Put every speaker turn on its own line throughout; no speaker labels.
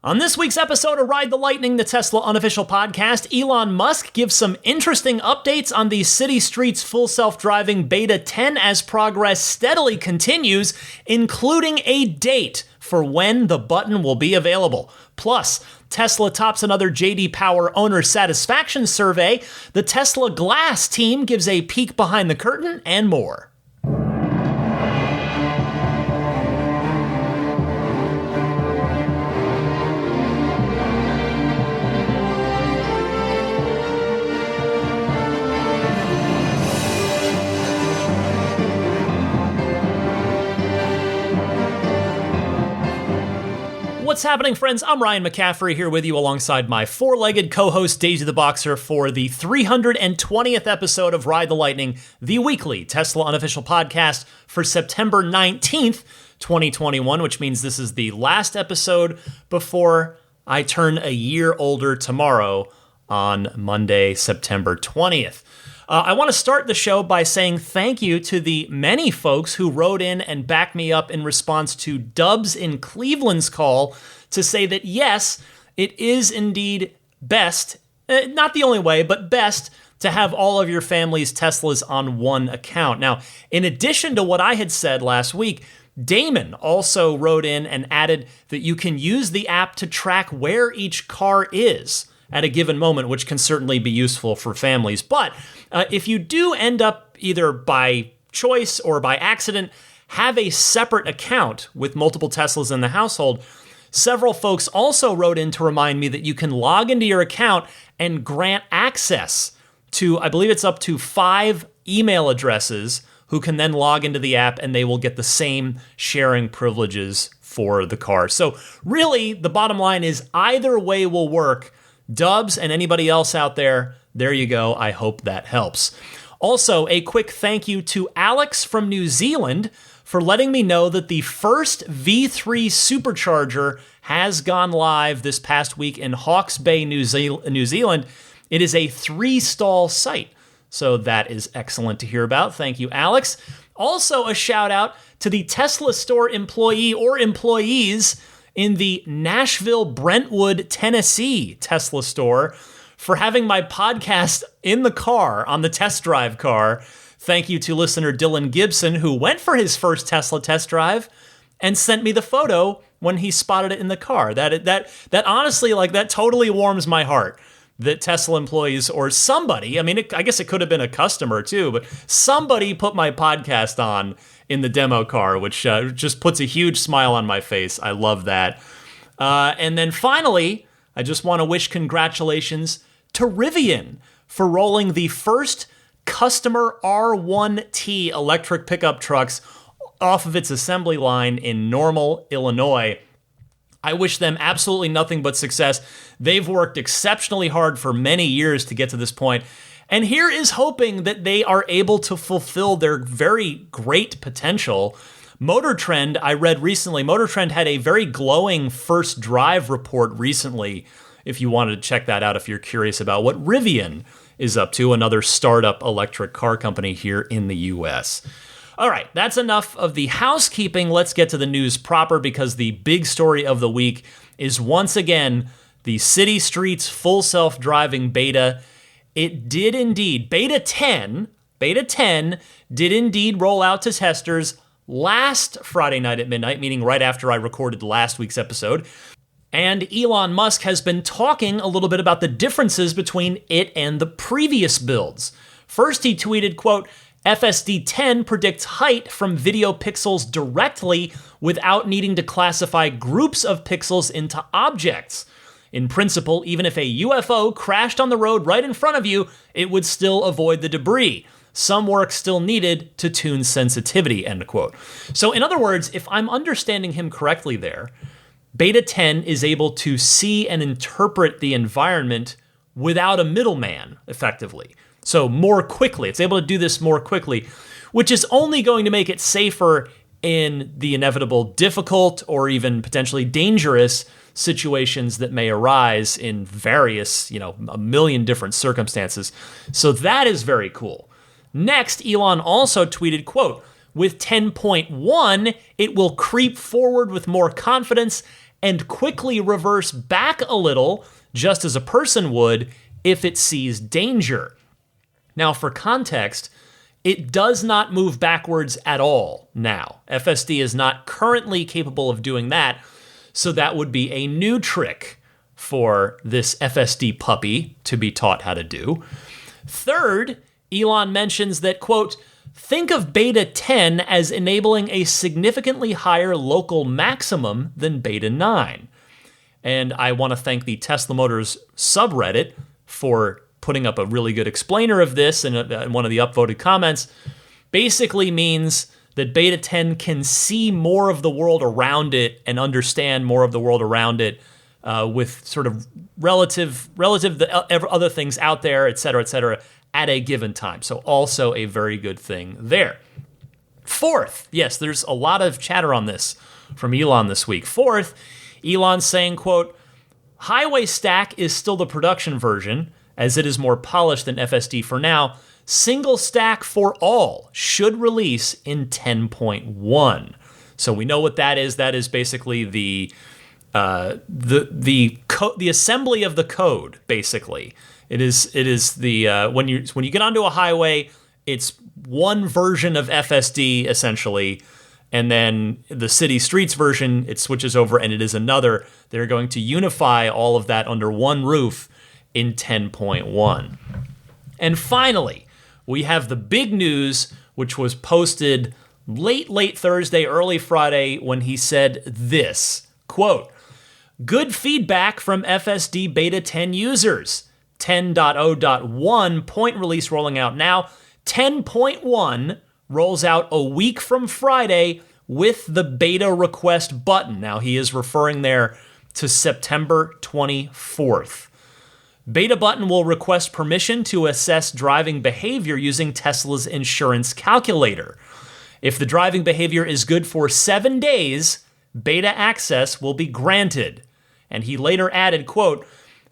On this week's episode of Ride the Lightning, the Tesla Unofficial podcast, Elon Musk gives some interesting updates on the city streets full self-driving Beta 10 as progress steadily continues, including a date for when the button will be available. Plus, Tesla tops another J.D. Power owner satisfaction survey, the Tesla Glass team gives a peek behind the curtain, and more. What's happening, friends? I'm Ryan McCaffrey here with you alongside my four-legged co-host Daisy the Boxer for the 320th episode of Ride the Lightning, the weekly Tesla Unofficial podcast for September 19th, 2021, which means this is the last episode before I turn a year older tomorrow on Monday, September 20th. I want to start the show by saying thank you to the many folks who wrote in and backed me up in response to Dubs in Cleveland's call to say that yes, it is indeed best, not the only way, but best to have all of your family's Teslas on one account. Now, in addition to what I had said last week, Damon also wrote in and added that you can use the app to track where each car is at a given moment, which can certainly be useful for families. But if you do end up either by choice or by accident, have a separate account with multiple Teslas in the household, several folks also wrote in to remind me that you can log into your account and grant access to, I believe it's up to 5 email addresses who can then log into the app and they will get the same sharing privileges for the car. So really, the bottom line is either way will work. Dubs and anybody else out there, there you go. I hope that helps. Also, a quick thank you to Alex from New Zealand for letting me know that the first V3 supercharger has gone live this past week in Hawke's Bay, New Zealand. It is a 3-stall site, so that is excellent to hear about. Thank you, Alex. Also, a shout out to the Tesla store employee or employees in the Nashville, Brentwood, Tennessee Tesla store for having my podcast in the car, on the test drive car. Thank you to listener Dylan Gibson, who went for his first Tesla test drive and sent me the photo when he spotted it in the car. That honestly, like, that totally warms my heart that Tesla employees or somebody, I mean, I guess it could have been a customer too, but somebody put my podcast on in the demo car, which just puts a huge smile on my face. I love that. And then finally, I just want to wish congratulations to Rivian for rolling the first customer R1T electric pickup trucks off of its assembly line in Normal, Illinois. I wish them absolutely nothing but success. They've worked exceptionally hard for many years to get to this point. And here is hoping that they are able to fulfill their very great potential. Motor Trend, I read recently, Motor Trend had a very glowing first drive report recently, if you wanted to check that out if you're curious about what Rivian is up to, another startup electric car company here in the US. All right, that's enough of the housekeeping. Let's get to the news proper, because the big story of the week is once again the city streets full self-driving beta. It did indeed, Beta 10 did indeed roll out to testers last Friday night at midnight, meaning right after I recorded last week's episode. And Elon Musk has been talking a little bit about the differences between it and the previous builds. First, he tweeted, quote, FSD 10 predicts height from video pixels directly without needing to classify groups of pixels into objects. In principle, even if a UFO crashed on the road right in front of you, it would still avoid the debris. Some work still needed to tune sensitivity, end quote. So in other words, if I'm understanding him correctly there, Beta 10 is able to see and interpret the environment without a middleman, effectively. So more quickly, it's able to do this more quickly, which is only going to make it safer in the inevitable difficult or even potentially dangerous situations that may arise in various, a million different circumstances. So that is very cool. Next, Elon also tweeted, quote, with 10.1, it will creep forward with more confidence and quickly reverse back a little, just as a person would if it sees danger. Now, for context, it does not move backwards at all now. FSD is not currently capable of doing that, so that would be a new trick for this FSD puppy to be taught how to do. Third, Elon mentions that, quote, think of Beta 10 as enabling a significantly higher local maximum than Beta 9. And I want to thank the Tesla Motors subreddit for putting up a really good explainer of this in one of the upvoted comments. Basically means that Beta 10 can see more of the world around it and understand more of the world around it with sort of relative to other things out there, et cetera, at a given time. So also a very good thing there. Fourth, yes, there's a lot of chatter on this from Elon this week. Fourth, Elon's saying, quote, highway stack is still the production version, as it is more polished than FSD for now. Single stack for all should release in 10.1. So we know what that is. That is basically the assembly of the code. Basically, it is the when you get onto a highway, it's one version of FSD essentially, and then the city streets version it switches over, and it is another. They're going to unify all of that under one roof in 10.1. And finally, we have the big news, which was posted late Thursday, early Friday, when he said this, quote, good feedback from FSD Beta 10 users. 10.0.1 point release rolling out now. 10.1 rolls out a week from Friday with the beta request button. Now, he is referring there to September 24th. Beta button will request permission to assess driving behavior using Tesla's insurance calculator. If the driving behavior is good for 7 days, beta access will be granted. And he later added, quote,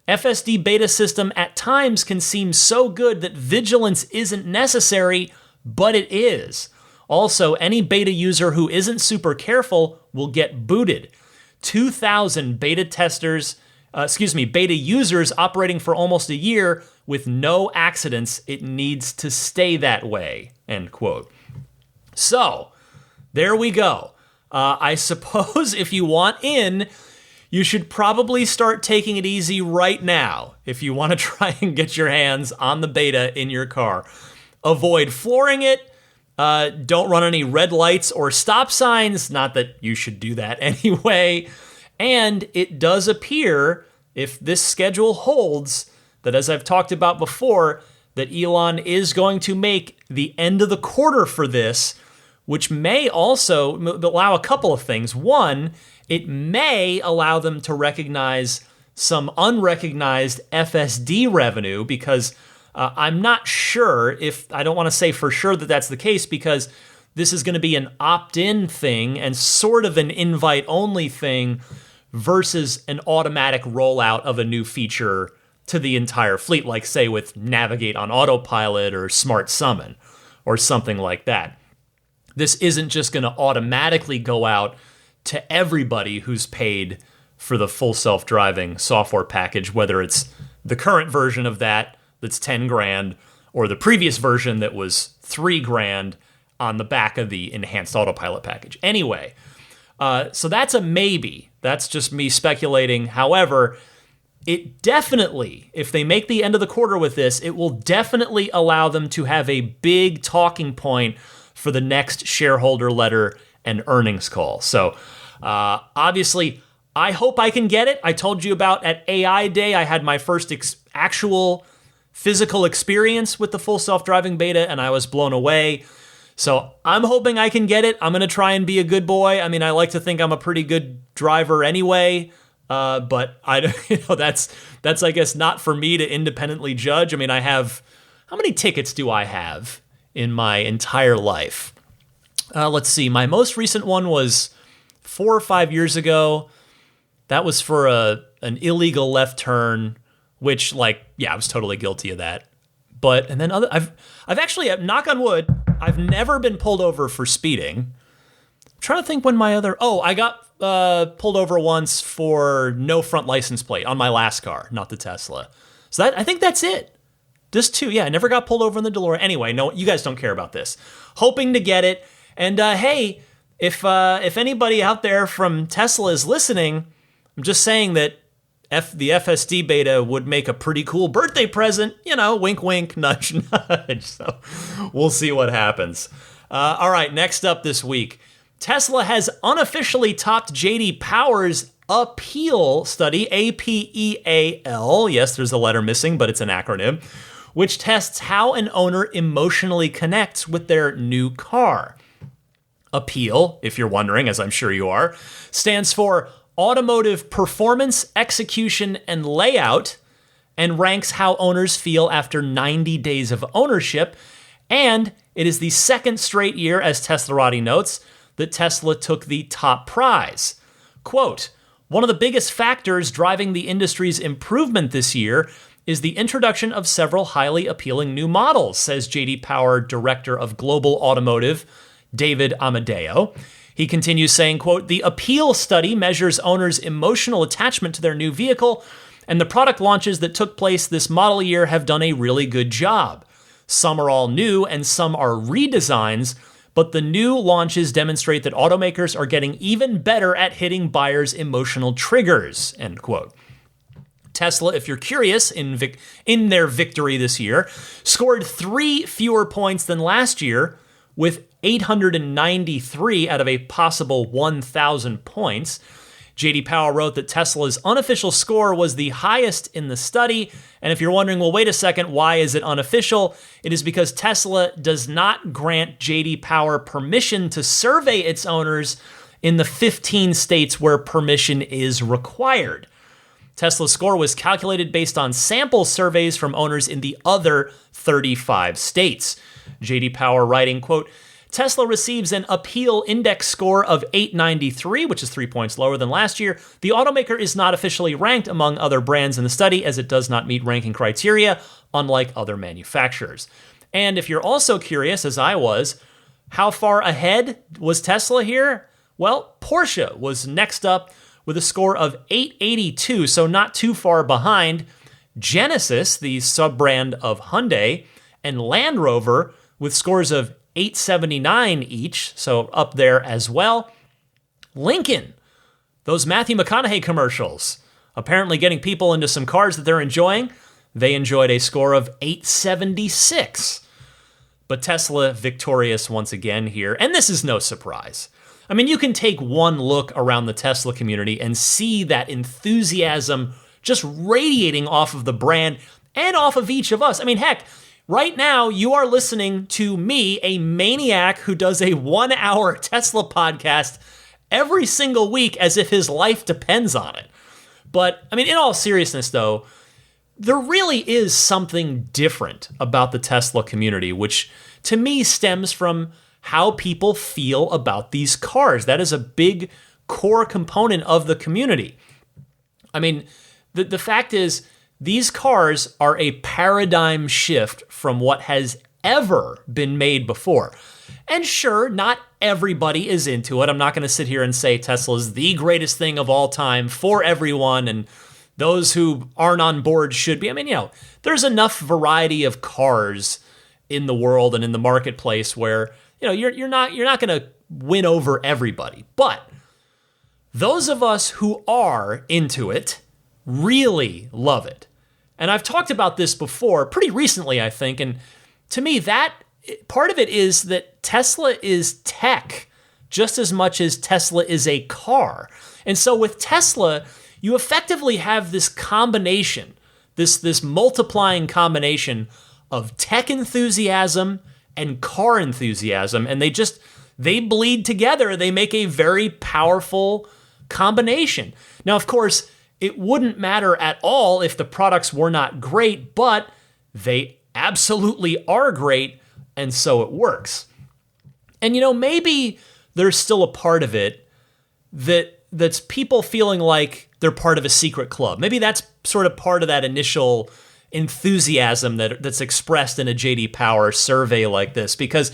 FSD beta system at times can seem so good that vigilance isn't necessary, but it is. Also, any beta user who isn't super careful will get booted. 2,000 beta users operating for almost a year with no accidents. It needs to stay that way, end quote. So, there we go. I suppose if you want in, you should probably start taking it easy right now if you want to try and get your hands on the beta in your car. Avoid flooring it. Don't run any red lights or stop signs. Not that you should do that anyway. And it does appear, if this schedule holds, that as I've talked about before, that Elon is going to make the end of the quarter for this, which may also allow a couple of things. One, it may allow them to recognize some unrecognized FSD revenue, because I'm not sure I don't want to say for sure that that's the case, because this is going to be an opt-in thing and sort of an invite-only thing versus an automatic rollout of a new feature to the entire fleet, like say with Navigate on Autopilot or Smart Summon or something like that. This isn't just going to automatically go out to everybody who's paid for the full self-driving software package, whether it's the current version of that's 10 grand or the previous version that was 3 grand on the back of the enhanced autopilot package. Anyway, so that's a maybe. That's just me speculating. However, it definitely, if they make the end of the quarter with this, it will definitely allow them to have a big talking point for the next shareholder letter and earnings call. So obviously, I hope I can get it. I told you about at AI Day, I had my first actual physical experience with the full self-driving beta, and I was blown away. So I'm hoping I can get it. I'm going to try and be a good boy. I mean, I like to think I'm a pretty good driver anyway, but that's I guess not for me to independently judge. I mean, how many tickets do I have in my entire life? Let's see. My most recent one was 4 or 5 years ago. That was for an illegal left turn, which, I was totally guilty of that. And then I've actually, knock on wood, I've never been pulled over for speeding. I'm trying to think when I got pulled over once for no front license plate on my last car, not the Tesla. So I think that's it. Just 2. Yeah, I never got pulled over in the DeLorean. Anyway, no, you guys don't care about this. Hoping to get it. And hey, if anybody out there from Tesla is listening, I'm just saying that the FSD Beta would make a pretty cool birthday present. Wink, wink, nudge, nudge. So we'll see what happens. All right, next up this week, Tesla has unofficially topped J.D. Power's Appeal study, APEAL. Yes, there's a letter missing, but it's an acronym, which tests how an owner emotionally connects with their new car. Appeal, if you're wondering, as I'm sure you are, stands for Automotive Performance, Execution, and Layout, and ranks how owners feel after 90 days of ownership. And it is the second straight year, as Teslarati notes, that Tesla took the top prize. Quote, one of the biggest factors driving the industry's improvement this year is the introduction of several highly appealing new models, says J.D. Power Director of Global Automotive, David Amadeo. He continues saying, quote, the Appeal study measures owners' emotional attachment to their new vehicle, and the product launches that took place this model year have done a really good job. Some are all new and some are redesigns, but the new launches demonstrate that automakers are getting even better at hitting buyers' emotional triggers, end quote. Tesla, if you're curious, in their victory this year, scored 3 fewer points than last year, with 893 out of a possible 1,000 points. J.D. Power wrote that Tesla's unofficial score was the highest in the study. And if you're wondering, well, wait a second, why is it unofficial? It is because Tesla does not grant J.D. Power permission to survey its owners in the 15 states where permission is required. Tesla's score was calculated based on sample surveys from owners in the other 35 states. J.D. Power writing, quote, Tesla receives an Appeal Index score of 893, which is 3 points lower than last year. The automaker is not officially ranked among other brands in the study as it does not meet ranking criteria, unlike other manufacturers. And if you're also curious, as I was, how far ahead was Tesla here? Well, Porsche was next up with a score of 882, so not too far behind. Genesis, the sub-brand of Hyundai, and Land Rover with scores of 879 each, so up there as well. Lincoln, those Matthew McConaughey commercials, apparently getting people into some cars that they're enjoying. They enjoyed a score of 876. But Tesla victorious once again here, and this is no surprise. I mean, you can take one look around the Tesla community and see that enthusiasm just radiating off of the brand and off of each of us. I mean, heck, right now you are listening to me, a maniac who does a 1-hour Tesla podcast every single week as if his life depends on it. But, I mean, in all seriousness, though, there really is something different about the Tesla community, which to me stems from how people feel about these cars. That is a big core component of the community. I mean, the fact is, these cars are a paradigm shift from what has ever been made before. And sure, not everybody is into it. I'm not going to sit here and say Tesla is the greatest thing of all time for everyone, and those who aren't on board should be. I mean, there's enough variety of cars in the world and in the marketplace where, you're not going to win over everybody. But those of us who are into it really love it. And I've talked about this before, pretty recently, I think, and to me, that part of it is that Tesla is tech just as much as Tesla is a car. And so with Tesla, you effectively have this combination, this multiplying combination of tech enthusiasm and car enthusiasm, and they bleed together. They make a very powerful combination. Now, of course, it wouldn't matter at all if the products were not great, but they absolutely are great, and so it works. And maybe there's still a part of it that's people feeling like they're part of a secret club. Maybe that's sort of part of that initial enthusiasm that's expressed in a J.D. Power survey like this, because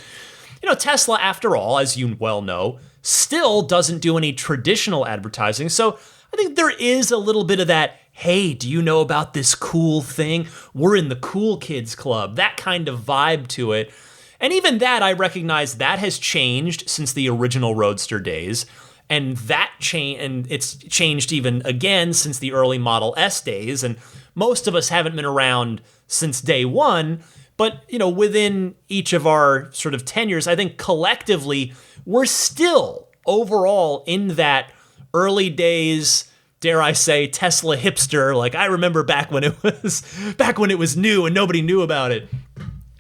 Tesla, after all, as you well know, still doesn't do any traditional advertising. So I think there is a little bit of that, hey, do you know about this cool thing? We're in the cool kids club, that kind of vibe to it. And even that, I recognize that has changed since the original Roadster days. And it's changed even again since the early Model S days. And most of us haven't been around since day one. But, within each of our sort of tenures, I think collectively, we're still overall in that early days, dare I say, Tesla hipster. Like, I remember back when it was new and nobody knew about it.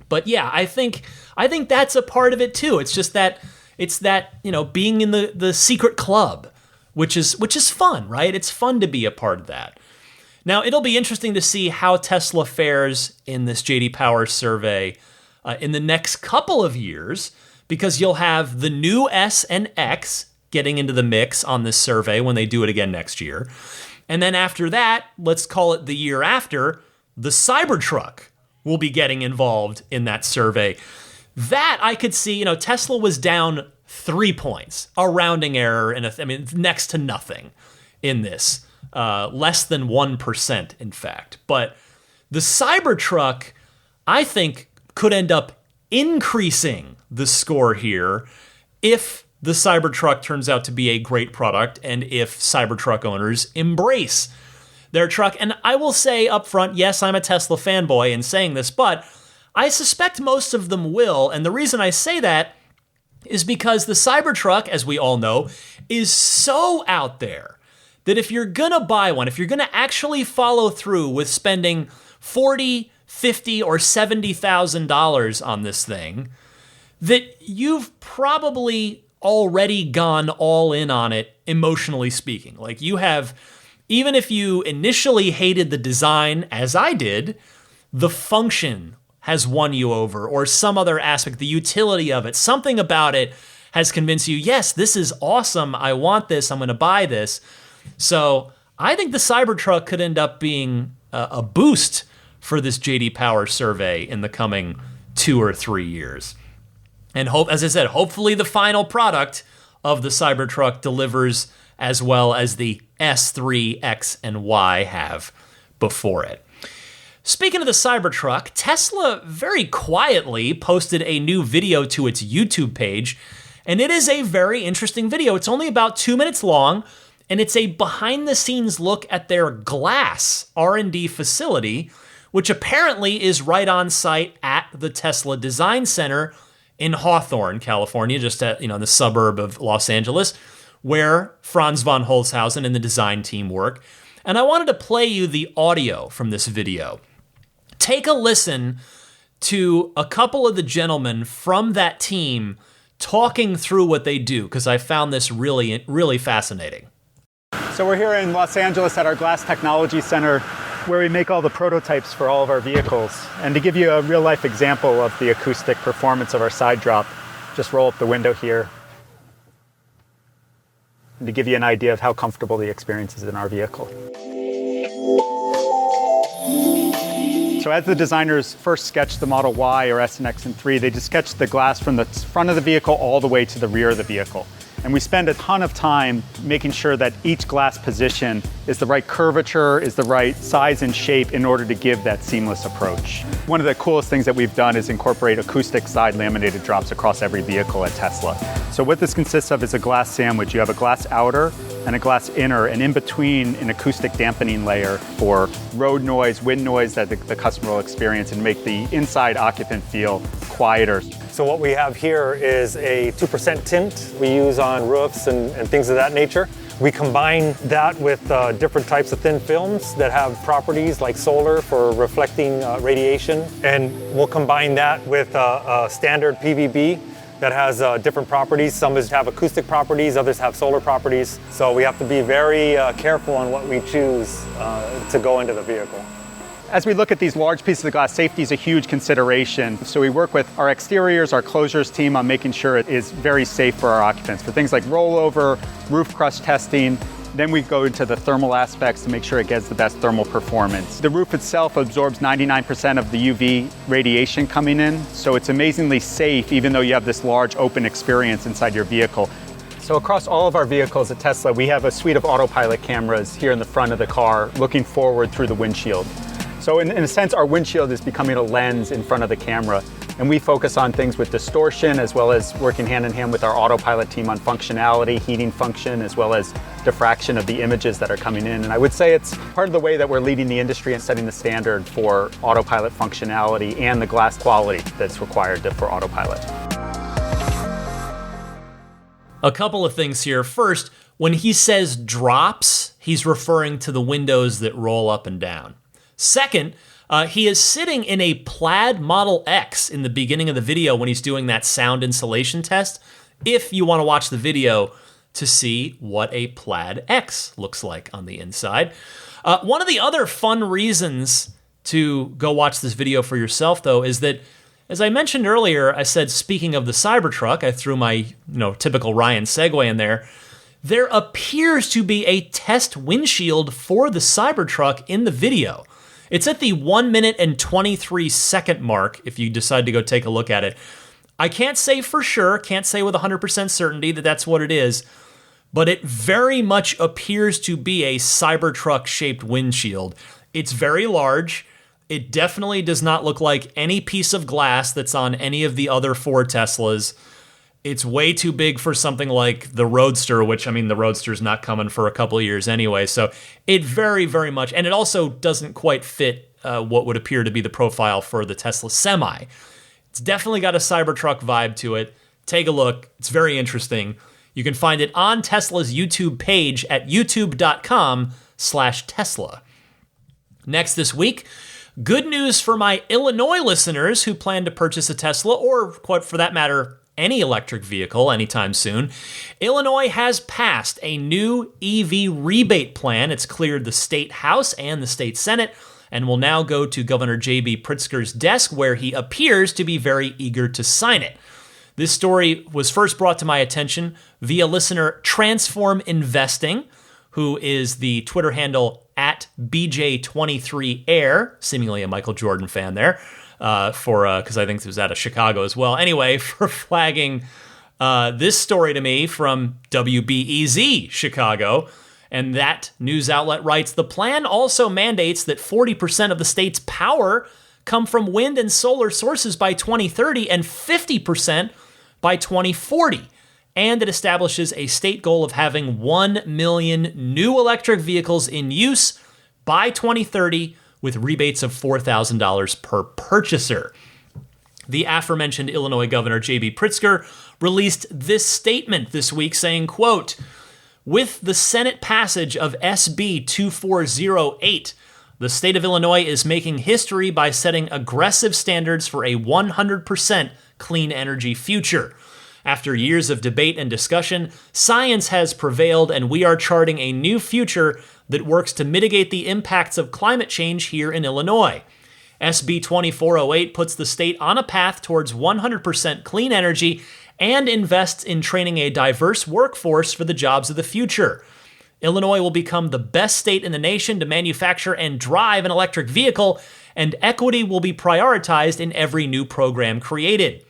But yeah, I think that's a part of it too. It's just that being in the secret club, which is fun, right? It's fun to be a part of that. Now, it'll be interesting to see how Tesla fares in this J.D. Power survey in the next couple of years, because you'll have the new S and X getting into the mix on this survey when they do it again next year. And then after that, let's call it the year after, the Cybertruck will be getting involved in that survey. That I could see, Tesla was down 3 points, a rounding error, and next to nothing in this. Less than 1%, in fact. But the Cybertruck, I think, could end up increasing the score here if the Cybertruck turns out to be a great product and if Cybertruck owners embrace their truck. And I will say up front, yes, I'm a Tesla fanboy in saying this, but I suspect most of them will. And the reason I say that is because the Cybertruck, as we all know, is so out there that if you're gonna buy one, if you're gonna actually follow through with spending $40,000, $50,000, or $70,000 on this thing, that you've probably already gone all in on it, emotionally speaking. Like, you have, even if you initially hated the design, as I did, the function has won you over, or some other aspect, the utility of it, something about it has convinced you, yes, this is awesome, I want this, I'm gonna buy this. So I think the Cybertruck could end up being a boost for this J.D. Power survey in the coming 2 or 3 years. And as I said, hopefully the final product of the Cybertruck delivers as well as the S3, X, and Y have before it. Speaking of the Cybertruck, Tesla very quietly posted a new video to its YouTube page, and it is a very interesting video. It's only about 2 minutes long, and it's a behind-the-scenes look at their glass R&D facility, which apparently is right on site at the Tesla Design Center in Hawthorne, California, just at the suburb of Los Angeles, where Franz von Holzhausen and the design team work. And I wanted to play you the audio from this video. Take a listen to a couple of the gentlemen from that team talking through what they do, because I found this really, really fascinating.
So we're here in Los Angeles at our Glass Technology Center, where we make all the prototypes for all of our vehicles. And to give you a real-life example of the acoustic performance of our side drop, just roll up the window here. And to give you an idea of how comfortable the experience is in our vehicle. So as the designers first sketched the Model Y or S and X and 3, they just sketched the glass from the front of the vehicle all the way to the rear of the vehicle. And we spend a ton of time making sure that each glass position is the right curvature, is the right size and shape in order to give that seamless approach. One of the coolest things that we've done is incorporate acoustic side laminated drops across every vehicle at Tesla. So what this consists of is a glass sandwich. You have a glass outer and a glass inner, and in between an acoustic dampening layer for road noise, wind noise that the customer will experience and make the inside occupant feel quieter.
So what we have here is a 2% tint we use on roofs and things of that nature. We combine that with different types of thin films that have properties like solar for reflecting radiation. And we'll combine that with a standard PVB that has different properties. Some have acoustic properties, others have solar properties. So we have to be very careful on what we choose to go into the vehicle.
As we look at these large pieces of glass, safety is a huge consideration. So we work with our exteriors, our closures team on making sure it is very safe for our occupants for things like rollover, roof crush testing. Then we go into the thermal aspects to make sure it gets the best thermal performance. The roof itself absorbs 99% of the UV radiation coming in, so it's amazingly safe even though you have this large open experience inside your vehicle. So across all of our vehicles at Tesla, we have a suite of autopilot cameras here in the front of the car looking forward through the windshield. So in a sense, our windshield is becoming a lens in front of the camera, and we focus on things with distortion as well as working hand in hand with our autopilot team on functionality, heating function, as well as diffraction of the images that are coming in. And I would say it's part of the way that we're leading the industry and setting the standard for autopilot functionality and the glass quality that's required for autopilot.
A couple of things here. First, when he says drops, he's referring to the windows that roll up and down. Second, he is sitting in a Plaid Model X in the beginning of the video when he's doing that sound insulation test, if you want to watch the video to see what a Plaid X looks like on the inside. One of the other fun reasons to go watch this video for yourself, though, is that, as I mentioned earlier, I said, speaking of the Cybertruck, I threw my typical Ryan segue in there. There appears to be a test windshield for the Cybertruck in the video. It's at the 1 minute and 23 second mark if you decide to go take a look at it. I can't say for sure, can't say with 100% certainty that that's what it is, but it very much appears to be a Cybertruck-shaped windshield. It's very large. It definitely does not look like any piece of glass that's on any of the other four Teslas. It's way too big for something like the Roadster, which, I mean, the Roadster's not coming for a couple of years anyway. So it very, very much, and it also doesn't quite fit what would appear to be the profile for the Tesla Semi. It's definitely got a Cybertruck vibe to it. Take a look. It's very interesting. You can find it on Tesla's YouTube page at youtube.com/Tesla. Next this week, good news for my Illinois listeners who plan to purchase a Tesla, or quite for that matter, any electric vehicle anytime soon. Illinois has passed a new EV rebate plan. It's cleared the state House and the state Senate and will now go to Governor J.B. Pritzker's desk, where he appears to be very eager to sign it. This story was first brought to my attention via listener Transform Investing, who is the Twitter handle at BJ23Air, seemingly a Michael Jordan fan there. Because I think it was out of Chicago as well. Anyway, for flagging this story to me from WBEZ Chicago. And that news outlet writes, the plan also mandates that 40% of the state's power come from wind and solar sources by 2030 and 50% by 2040. And it establishes a state goal of having 1 million new electric vehicles in use by 2030, with rebates of $4,000 per purchaser. The aforementioned Illinois Governor J.B. Pritzker released this statement this week saying, quote, with the Senate passage of SB 2408, the state of Illinois is making history by setting aggressive standards for a 100% clean energy future. After years of debate and discussion, science has prevailed, and we are charting a new future that works to mitigate the impacts of climate change here in Illinois. SB 2408 puts the state on a path towards 100% clean energy and invests in training a diverse workforce for the jobs of the future. Illinois will become the best state in the nation to manufacture and drive an electric vehicle, and equity will be prioritized in every new program created.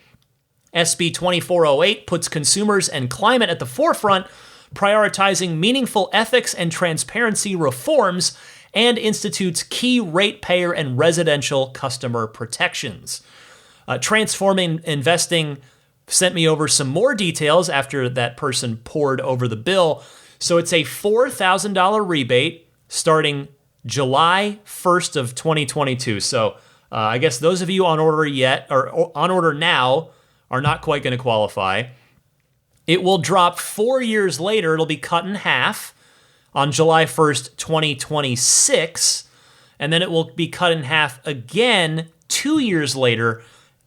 SB 2408 puts consumers and climate at the forefront, prioritizing meaningful ethics and transparency reforms, and institutes key ratepayer and residential customer protections. Transforming Investing sent me over some more details after that person pored over the bill. So it's a $4,000 rebate starting July 1st of 2022. So I guess those of you on order yet, or on order now, are not quite going to qualify. It will drop 4 years later. It'll be cut in half on July 1st, 2026. And then it will be cut in half again 2 years later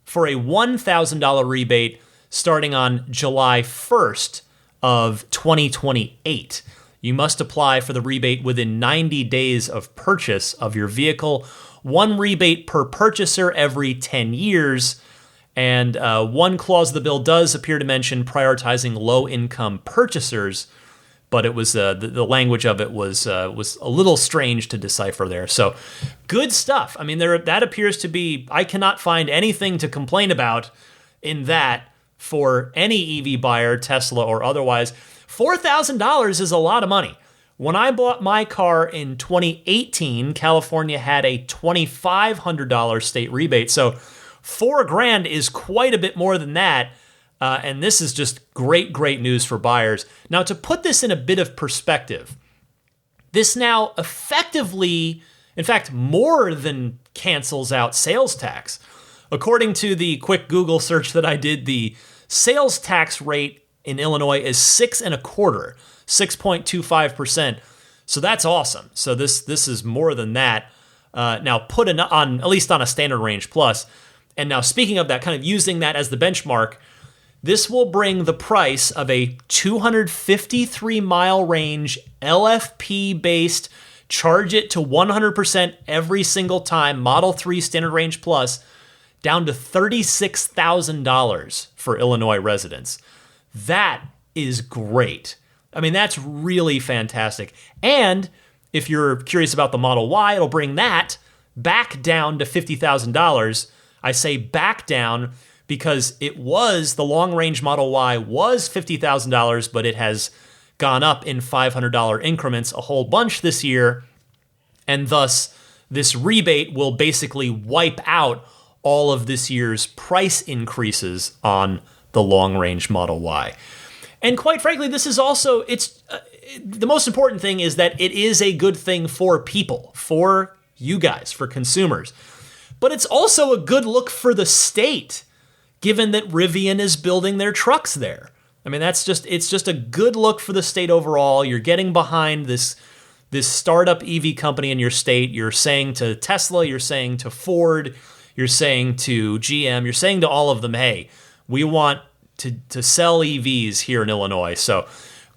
for a $1,000 rebate starting on July 1st of 2028. You must apply for the rebate within 90 days of purchase of your vehicle. One rebate per purchaser every 10 years. And one clause of the bill does appear to mention prioritizing low-income purchasers, but it was the language of it was a little strange to decipher there. So, good stuff. I mean, that appears to be. I cannot find anything to complain about in that for any EV buyer, Tesla or otherwise. $4,000 is a lot of money. When I bought my car in 2018, California had a $2,500 state rebate. So $4,000 is quite a bit more than that. And this is just great, great news for buyers. Now, to put this in a bit of perspective, this now effectively, in fact, more than cancels out sales tax. According to the quick Google search that I did, the sales tax rate in Illinois is 6.25%, 6.25%. So that's awesome. So this is more than that. Now put on at least on a standard range plus. And now speaking of that, kind of using that as the benchmark, this will bring the price of a 253 mile range LFP based, charge it to 100% every single time, Model 3 standard range plus, down to $36,000 for Illinois residents. That is great. I mean, that's really fantastic. And if you're curious about the Model Y, it'll bring that back down to $50,000. I say back down because the long-range Model Y was $50,000, but it has gone up in $500 increments a whole bunch this year, and thus this rebate will basically wipe out all of this year's price increases on the long-range Model Y. And quite frankly, this is also, the most important thing is that it is a good thing for people, for you guys, for consumers. But it's also a good look for the state, given that Rivian is building their trucks there. I mean, it's just a good look for the state overall. You're getting behind this startup EV company in your state. You're saying to Tesla, you're saying to Ford, you're saying to GM, you're saying to all of them, hey, we want to sell EVs here in Illinois. So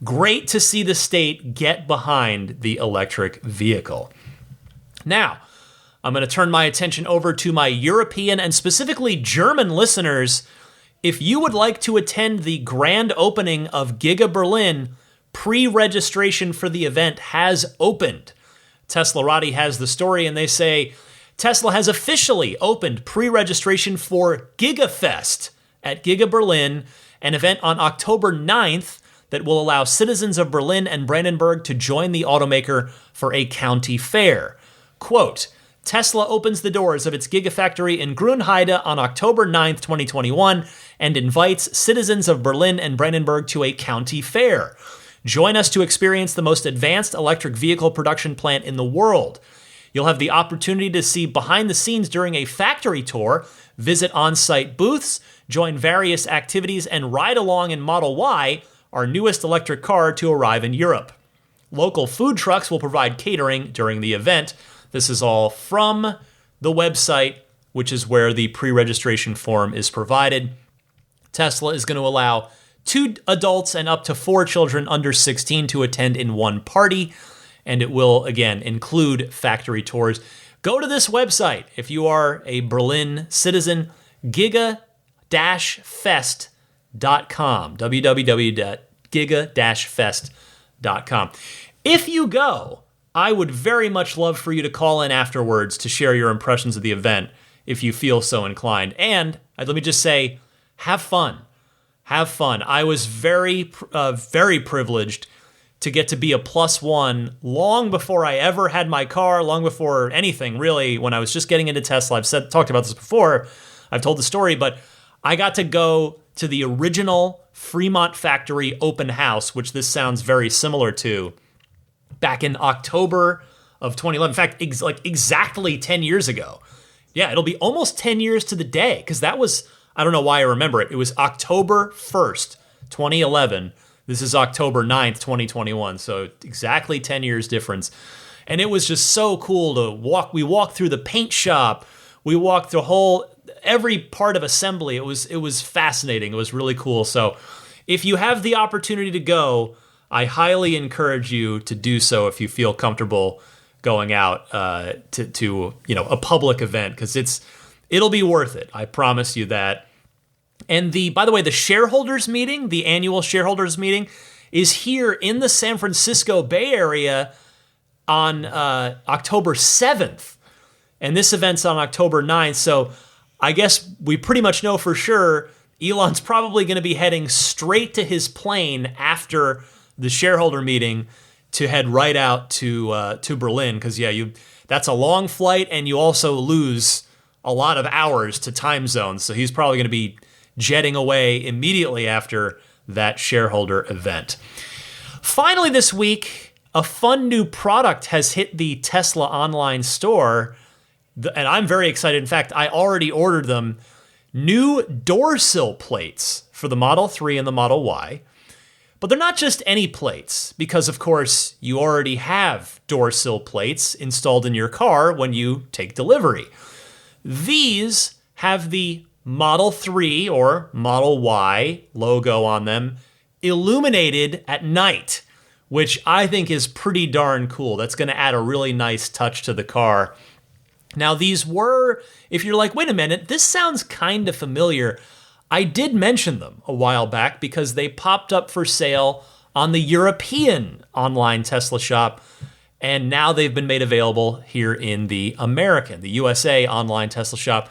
great to see the state get behind the electric vehicle. Now, I'm going to turn my attention over to my European and specifically German listeners. If you would like to attend the grand opening of Giga Berlin, pre-registration for the event has opened. Teslarati has the story, and they say, Tesla has officially opened pre-registration for Gigafest at Giga Berlin, an event on October 9th that will allow citizens of Berlin and Brandenburg to join the automaker for a county fair. Quote, Tesla opens the doors of its Gigafactory in Grünheide on October 9th, 2021, and invites citizens of Berlin and Brandenburg to a county fair. Join us to experience the most advanced electric vehicle production plant in the world. You'll have the opportunity to see behind the scenes during a factory tour, visit on-site booths, join various activities, and ride along in Model Y, our newest electric car to arrive in Europe. Local food trucks will provide catering during the event. This is all from the website, which is where the pre-registration form is provided. Tesla is going to allow 2 adults and up to 4 children under 16 to attend in one party, and it will, again, include factory tours. Go to this website if you are a Berlin citizen, giga-fest.com, www.giga-fest.com. If you go, I would very much love for you to call in afterwards to share your impressions of the event if you feel so inclined. And let me just say, have fun. Have fun. I was very privileged to get to be a +1 long before I ever had my car, long before anything, really, when I was just getting into Tesla. I've talked about this before. I've told the story, but I got to go to the original Fremont factory open house, which this sounds very similar to, back in October of 2011. In fact, exactly 10 years ago. Yeah, it'll be almost 10 years to the day, because that was, I don't know why I remember it. It was October 1st, 2011. This is October 9th, 2021. So exactly 10 years difference. And it was just so cool to walk. We walked through the paint shop. We walked through every part of assembly. It was fascinating. It was really cool. So if you have the opportunity to go, I highly encourage you to do so if you feel comfortable going out to a public event, because it'll be worth it. I promise you that. And by the way, the shareholders meeting, the annual shareholders meeting, is here in the San Francisco Bay Area on October 7th. And this event's on October 9th. So I guess we pretty much know for sure Elon's probably going to be heading straight to his plane after the shareholder meeting to head right out to Berlin, because that's a long flight, and you also lose a lot of hours to time zones. So he's probably going to be jetting away immediately after that shareholder event. Finally this week, a fun new product has hit the Tesla online store, and I'm very excited. In fact, I already ordered them. New door sill plates for the Model 3 and the Model Y. But they're not just any plates, because of course you already have door sill plates installed in your car when you take delivery. These have the Model 3 or Model Y logo on them, illuminated at night, which I think is pretty darn cool. That's going to add a really nice touch to the car. Now, these were, if you're like, wait a minute, this sounds kind of familiar, I did mention them a while back because they popped up for sale on the European online Tesla shop, and now they've been made available here in the USA online Tesla shop.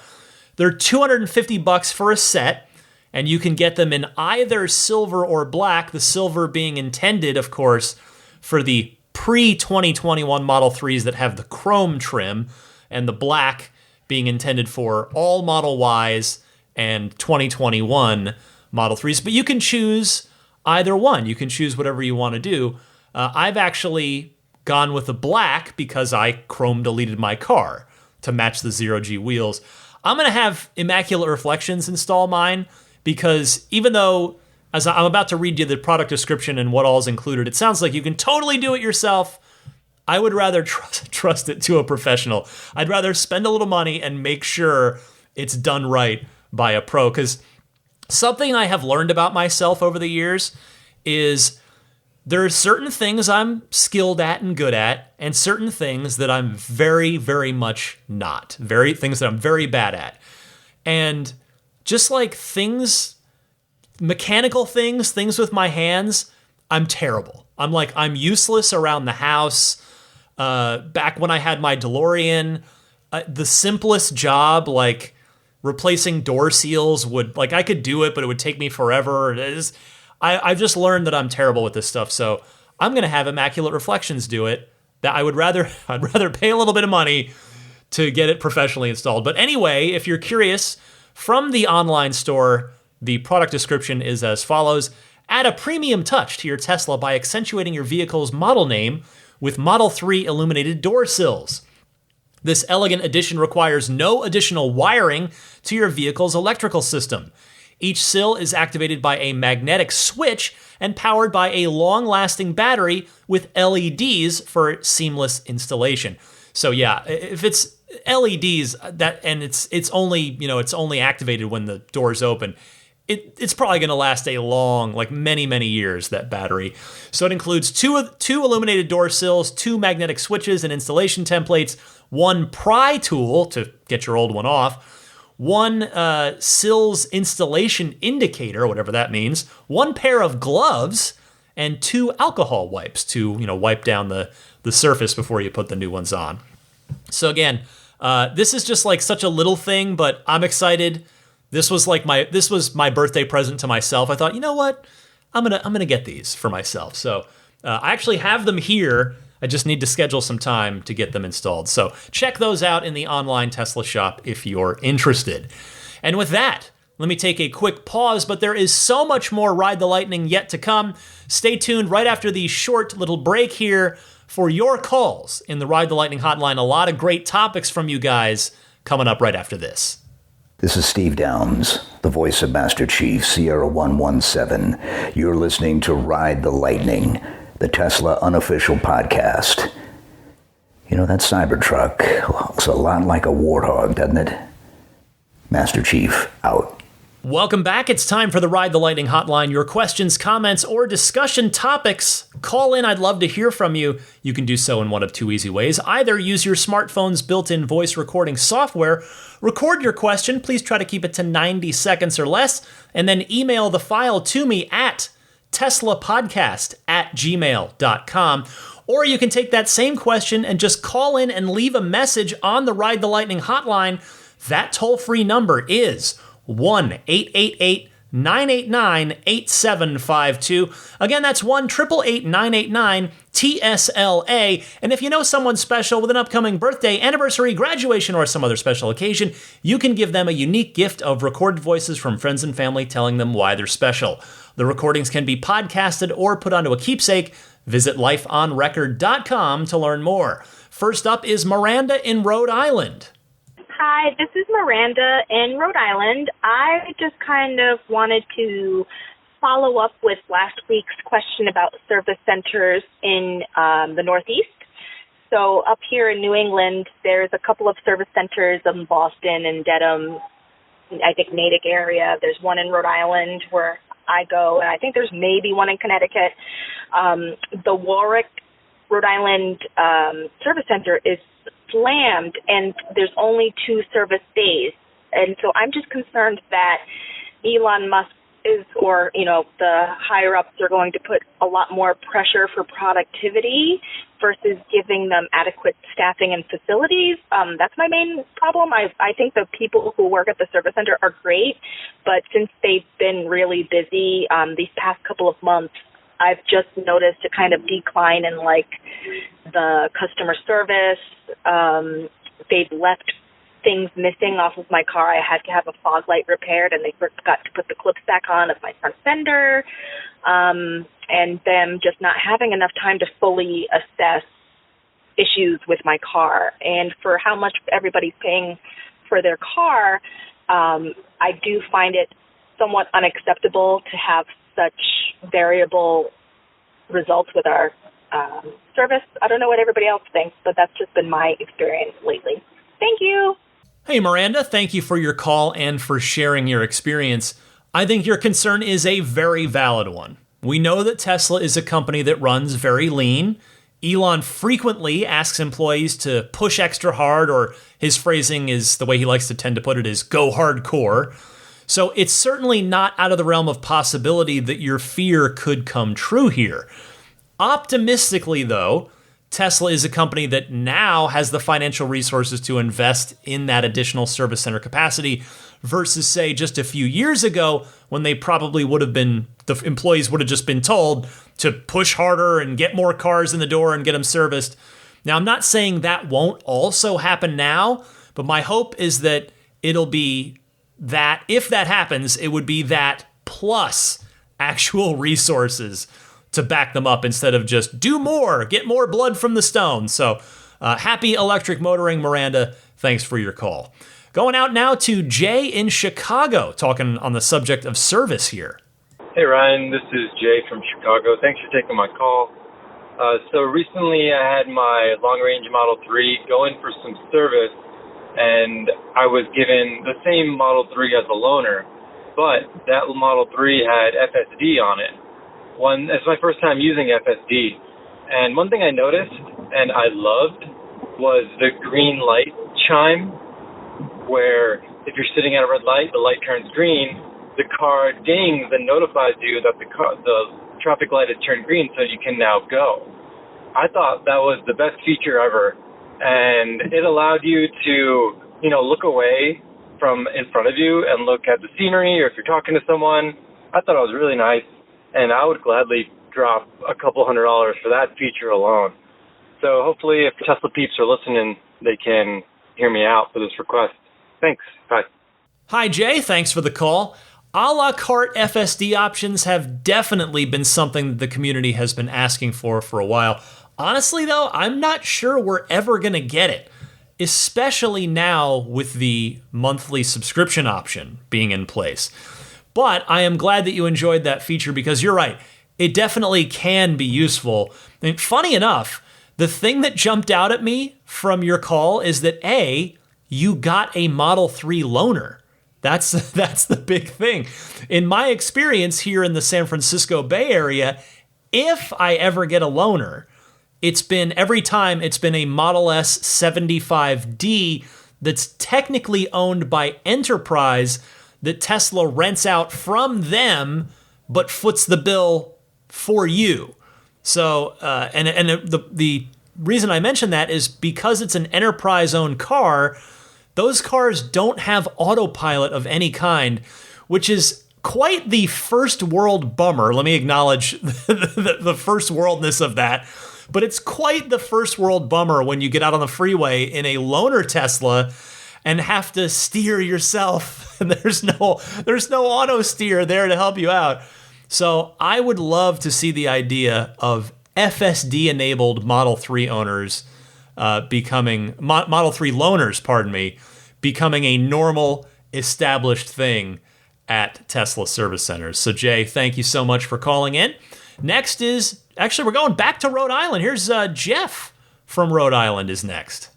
They're $250 for a set, and you can get them in either silver or black, the silver being intended, of course, for the pre-2021 Model 3s that have the chrome trim, and the black being intended for all Model Ys and 2021 Model 3s. But you can choose either one. You can choose whatever you want to do. I've actually gone with the black because I chrome deleted my car to match the zero-G wheels. I'm going to have Immaculate Reflections install mine because even though, as I'm about to read you the product description and what all is included, it sounds like you can totally do it yourself. I would rather trust it to a professional. I'd rather spend a little money and make sure it's done right by a pro, because something I have learned about myself over the years is there are certain things I'm skilled at and good at, and certain things that I'm very, very much not. Things that I'm very bad at. And just like mechanical things with my hands, I'm terrible. I'm useless around the house. Back when I had my DeLorean, the simplest job, like replacing door seals I could do it, but it would take me forever. I've just learned that I'm terrible with this stuff, so I'm going to have Immaculate Reflections do it. That I'd rather pay a little bit of money to get it professionally installed. But anyway, if you're curious, from the online store, the product description is as follows. Add a premium touch to your Tesla by accentuating your vehicle's model name with Model 3 illuminated door sills. This elegant addition requires no additional wiring to your vehicle's electrical system. Each sill is activated by a magnetic switch and powered by a long-lasting battery with LEDs for seamless installation. So yeah, if it's LEDs it's only activated when the doors open, it's probably going to last a long, many years, that battery. So it includes two illuminated door sills, 2 magnetic switches and installation templates, 1 pry tool to get your old one off, 1 sills installation indicator, whatever that means, 1 pair of gloves, and 2 alcohol wipes to wipe down the surface before you put the new ones on. So again, this is just such a little thing, but I'm excited. This was my birthday present to myself. I thought, you know what? I'm gonna get these for myself. So I actually have them here. I just need to schedule some time to get them installed. So check those out in the online Tesla shop if you're interested. And with that, let me take a quick pause, but there is so much more Ride the Lightning yet to come. Stay tuned right after the short little break here for your calls in the Ride the Lightning hotline. A lot of great topics from you guys coming up right after this.
This is Steve Downs, the voice of Master Chief, Sierra 117. You're listening to Ride the Lightning, the Tesla Unofficial podcast. You know, that Cybertruck looks a lot like a warthog, doesn't it? Master Chief, out.
Welcome back. It's time for the Ride the Lightning hotline. Your questions, comments, or discussion topics. Call in. I'd love to hear from you. You can do so in one of 2 easy ways. Either use your smartphone's built-in voice recording software, record your question, please try to keep it to 90 seconds or less, and then email the file to me at teslapodcast@gmail.com. Or you can take that same question and just call in and leave a message on the Ride the Lightning hotline. That toll-free number is 1-888 1-888-989-8752. Again, that's 1-888-989-TSLA. And if you know someone special with an upcoming birthday, anniversary, graduation, or some other special occasion, you can give them a unique gift of recorded voices from friends and family telling them why they're special. The recordings can be podcasted or put onto a keepsake. Visit lifeonrecord.com to learn more. First up is Miranda in Rhode Island.
Hi, this is Miranda in Rhode Island. I just kind of wanted to follow up with last week's question about service centers in the Northeast. So up here in New England, there's a couple of service centers in Boston and Dedham, I think Natick area. There's one in Rhode Island where I go, and I think there's maybe one in Connecticut. The Warwick, Rhode Island service center is slammed, and there's only 2 service days. And so I'm just concerned that Elon Musk the higher-ups are going to put a lot more pressure for productivity versus giving them adequate staffing and facilities. That's my main problem. I think the people who work at the service center are great, but since they've been really busy these past couple of months, I've just noticed a kind of decline in, the customer service. They've left things missing off of my car. I had to have a fog light repaired, and they forgot to put the clips back on of my front fender, and them just not having enough time to fully assess issues with my car. And for how much everybody's paying for their car, I do find it somewhat unacceptable to have such variable results with our service. I don't know what everybody else thinks, but that's just been my experience lately. Thank you.
Hey, Miranda, thank you for your call and for sharing your experience. I think your concern is a very valid one. We know that Tesla is a company that runs very lean. Elon frequently asks employees to push extra hard, or his phrasing is, the way he likes to tend to put it, is go hardcore. So it's certainly not out of the realm of possibility that your fear could come true here. Optimistically, though, Tesla is a company that now has the financial resources to invest in that additional service center capacity versus, say, just a few years ago when they probably would have been, the employees would have just been told to push harder and get more cars in the door and get them serviced. Now, I'm not saying that won't also happen now, but my hope is that it'll be that, if that happens, it would be that plus actual resources to back them up instead of just do more, get more blood from the stone. So happy electric motoring, Miranda. Thanks for your call. Going out now to Jay in Chicago, talking on the subject of service here.
Hey, Ryan. This is Jay from Chicago. Thanks for taking my call. So recently I had my long-range Model 3 go in for some service, and I was given the same Model 3 as a loaner, but that Model 3 had FSD on it. It's my first time using FSD, and one thing I noticed and I loved was the green light chime, where if you're sitting at a red light, the light turns green, the car dings and notifies you that the traffic light has turned green, so you can now go. I thought that was the best feature ever, and it allowed you to, look away from in front of you and look at the scenery, or if you're talking to someone. I thought it was really nice. And I would gladly drop a couple $100 for that feature alone. So hopefully if Tesla peeps are listening, they can hear me out for this request. Thanks. Bye.
Hi, Jay. Thanks for the call. A la carte FSD options have definitely been something that the community has been asking for a while. Honestly, though, I'm not sure we're ever going to get it, especially now with the monthly subscription option being in place. But I am glad that you enjoyed that feature because you're right. It definitely can be useful. And funny enough, the thing that jumped out at me from your call is that A, you got a Model 3 loaner. That's the big thing. In my experience here in the San Francisco Bay Area, if I ever get a loaner, every time it's been a Model S 75D that's technically owned by Enterprise that Tesla rents out from them, but foots the bill for you. So, the reason I mention that is because it's an Enterprise-owned car, those cars don't have autopilot of any kind, which is quite the first world bummer. Let me acknowledge the first worldness of that. But it's quite the first world bummer when you get out on the freeway in a loaner Tesla and have to steer yourself. And there's no auto steer there to help you out. So I would love to see the idea of FSD-enabled Model 3 owners becoming Model 3 loaners, becoming a normal, established thing at Tesla service centers. So Jay, thank you so much for calling in. Next is, actually, we're going back to Rhode Island. Here's Jeff from Rhode Island is next.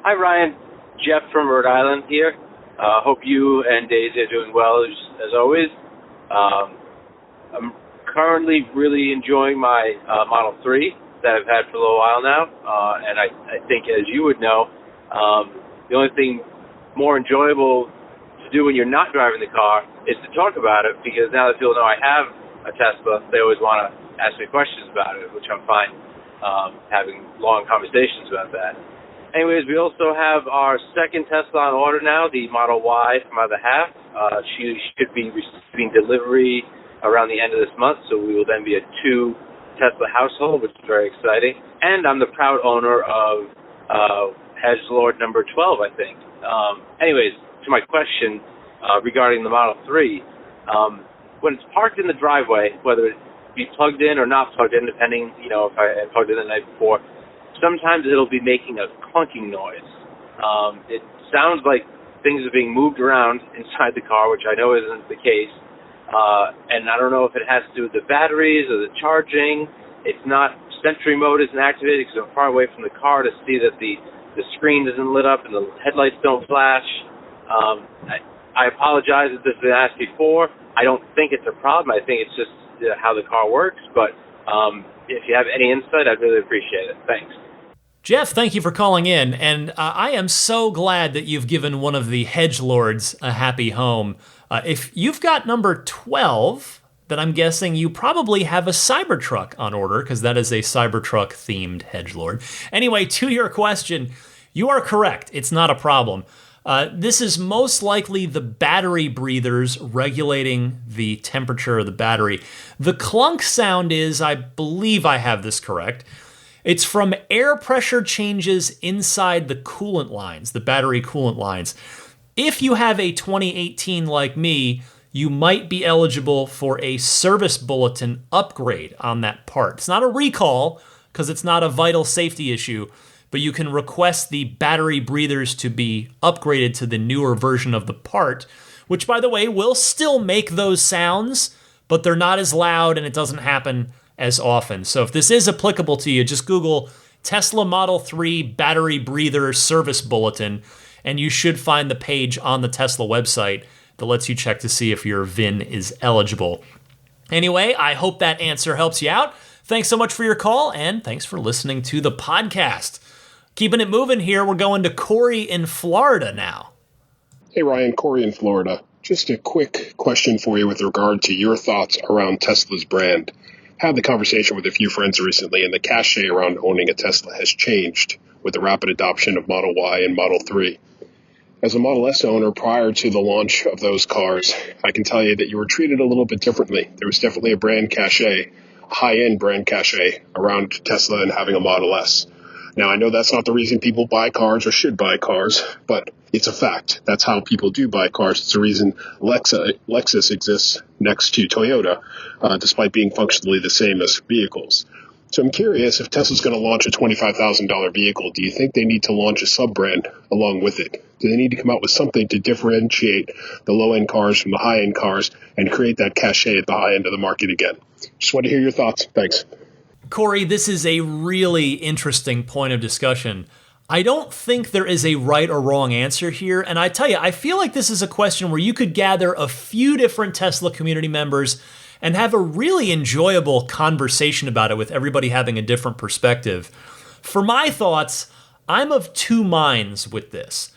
Hi, Ryan. Jeff from Rhode Island here. Hope you and Daisy are doing well as always. I'm currently really enjoying my Model 3 that I've had for a little while now. And I think, as you would know, the only thing more enjoyable to do when you're not driving the car is to talk about it, because now that people know I have a Tesla, they always want to ask me questions about it, which I'm fine having long conversations about that. Anyways, we also have our second Tesla on order now, the Model Y from my other half. She should be receiving delivery around the end of this month, so we will then be a 2 Tesla household, which is very exciting. And I'm the proud owner of Hedgelord number 12, I think. Anyways, to my question regarding the Model 3, when it's parked in the driveway, whether it be plugged in or not plugged in, depending, if I plugged in the night before, sometimes it'll be making a clunking noise. It sounds like things are being moved around inside the car, which I know isn't the case. And I don't know if it has to do with the batteries or the charging. It's not, Sentry mode isn't activated because I'm far away from the car to see that the screen isn't lit up and the headlights don't flash. I apologize if this has been asked before. I don't think it's a problem. I think it's just how the car works. But if you have any insight, I'd really appreciate it. Thanks.
Jeff, thank you for calling in. And I am so glad that you've given one of the hedgelords a happy home. If you've got number 12, then I'm guessing you probably have a Cybertruck on order, because that is a Cybertruck-themed hedgelord. Anyway, to your question, you are correct. It's not a problem. This is most likely the battery breathers regulating the temperature of the battery. The clunk sound is, I believe I have this correct, it's from air pressure changes inside the coolant lines, the battery coolant lines. If you have a 2018 like me, you might be eligible for a service bulletin upgrade on that part. It's not a recall, because it's not a vital safety issue, but you can request the battery breathers to be upgraded to the newer version of the part, which, by the way, will still make those sounds, but they're not as loud and it doesn't happen as often. So if this is applicable to you, just Google Tesla Model 3 battery breather service bulletin, and you should find the page on the Tesla website that lets you check to see if your VIN is eligible. Anyway, I hope that answer helps you out. Thanks so much for your call, and thanks for listening to the podcast. Keeping it moving here, we're going to Corey in Florida now.
Hey Ryan, Corey in Florida. Just a quick question for you with regard to your thoughts around Tesla's brand. Had the conversation with a few friends recently, and the cachet around owning a Tesla has changed with the rapid adoption of Model Y and Model 3. As a Model S owner prior to the launch of those cars, I can tell you that you were treated a little bit differently. There was definitely a brand cachet, a high-end brand cachet around Tesla and having a Model S. Now, I know that's not the reason people buy cars or should buy cars, but it's a fact. That's how people do buy cars. It's the reason Lexus exists next to Toyota, despite being functionally the same as vehicles. So I'm curious, if Tesla's going to launch a $25,000 vehicle, do you think they need to launch a sub-brand along with it? Do they need to come out with something to differentiate the low-end cars from the high-end cars and create that cachet at the high end of the market again? Just want to hear your thoughts. Thanks.
Corey, this is a really interesting point of discussion. I don't think there is a right or wrong answer here. And I tell you, I feel like this is a question where you could gather a few different Tesla community members and have a really enjoyable conversation about it with everybody having a different perspective. For my thoughts, I'm of two minds with this.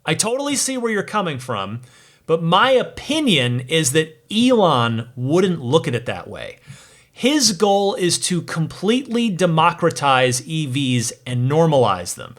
I totally see where you're coming from, but my opinion is that Elon wouldn't look at it that way. His goal is to completely democratize EVs and normalize them.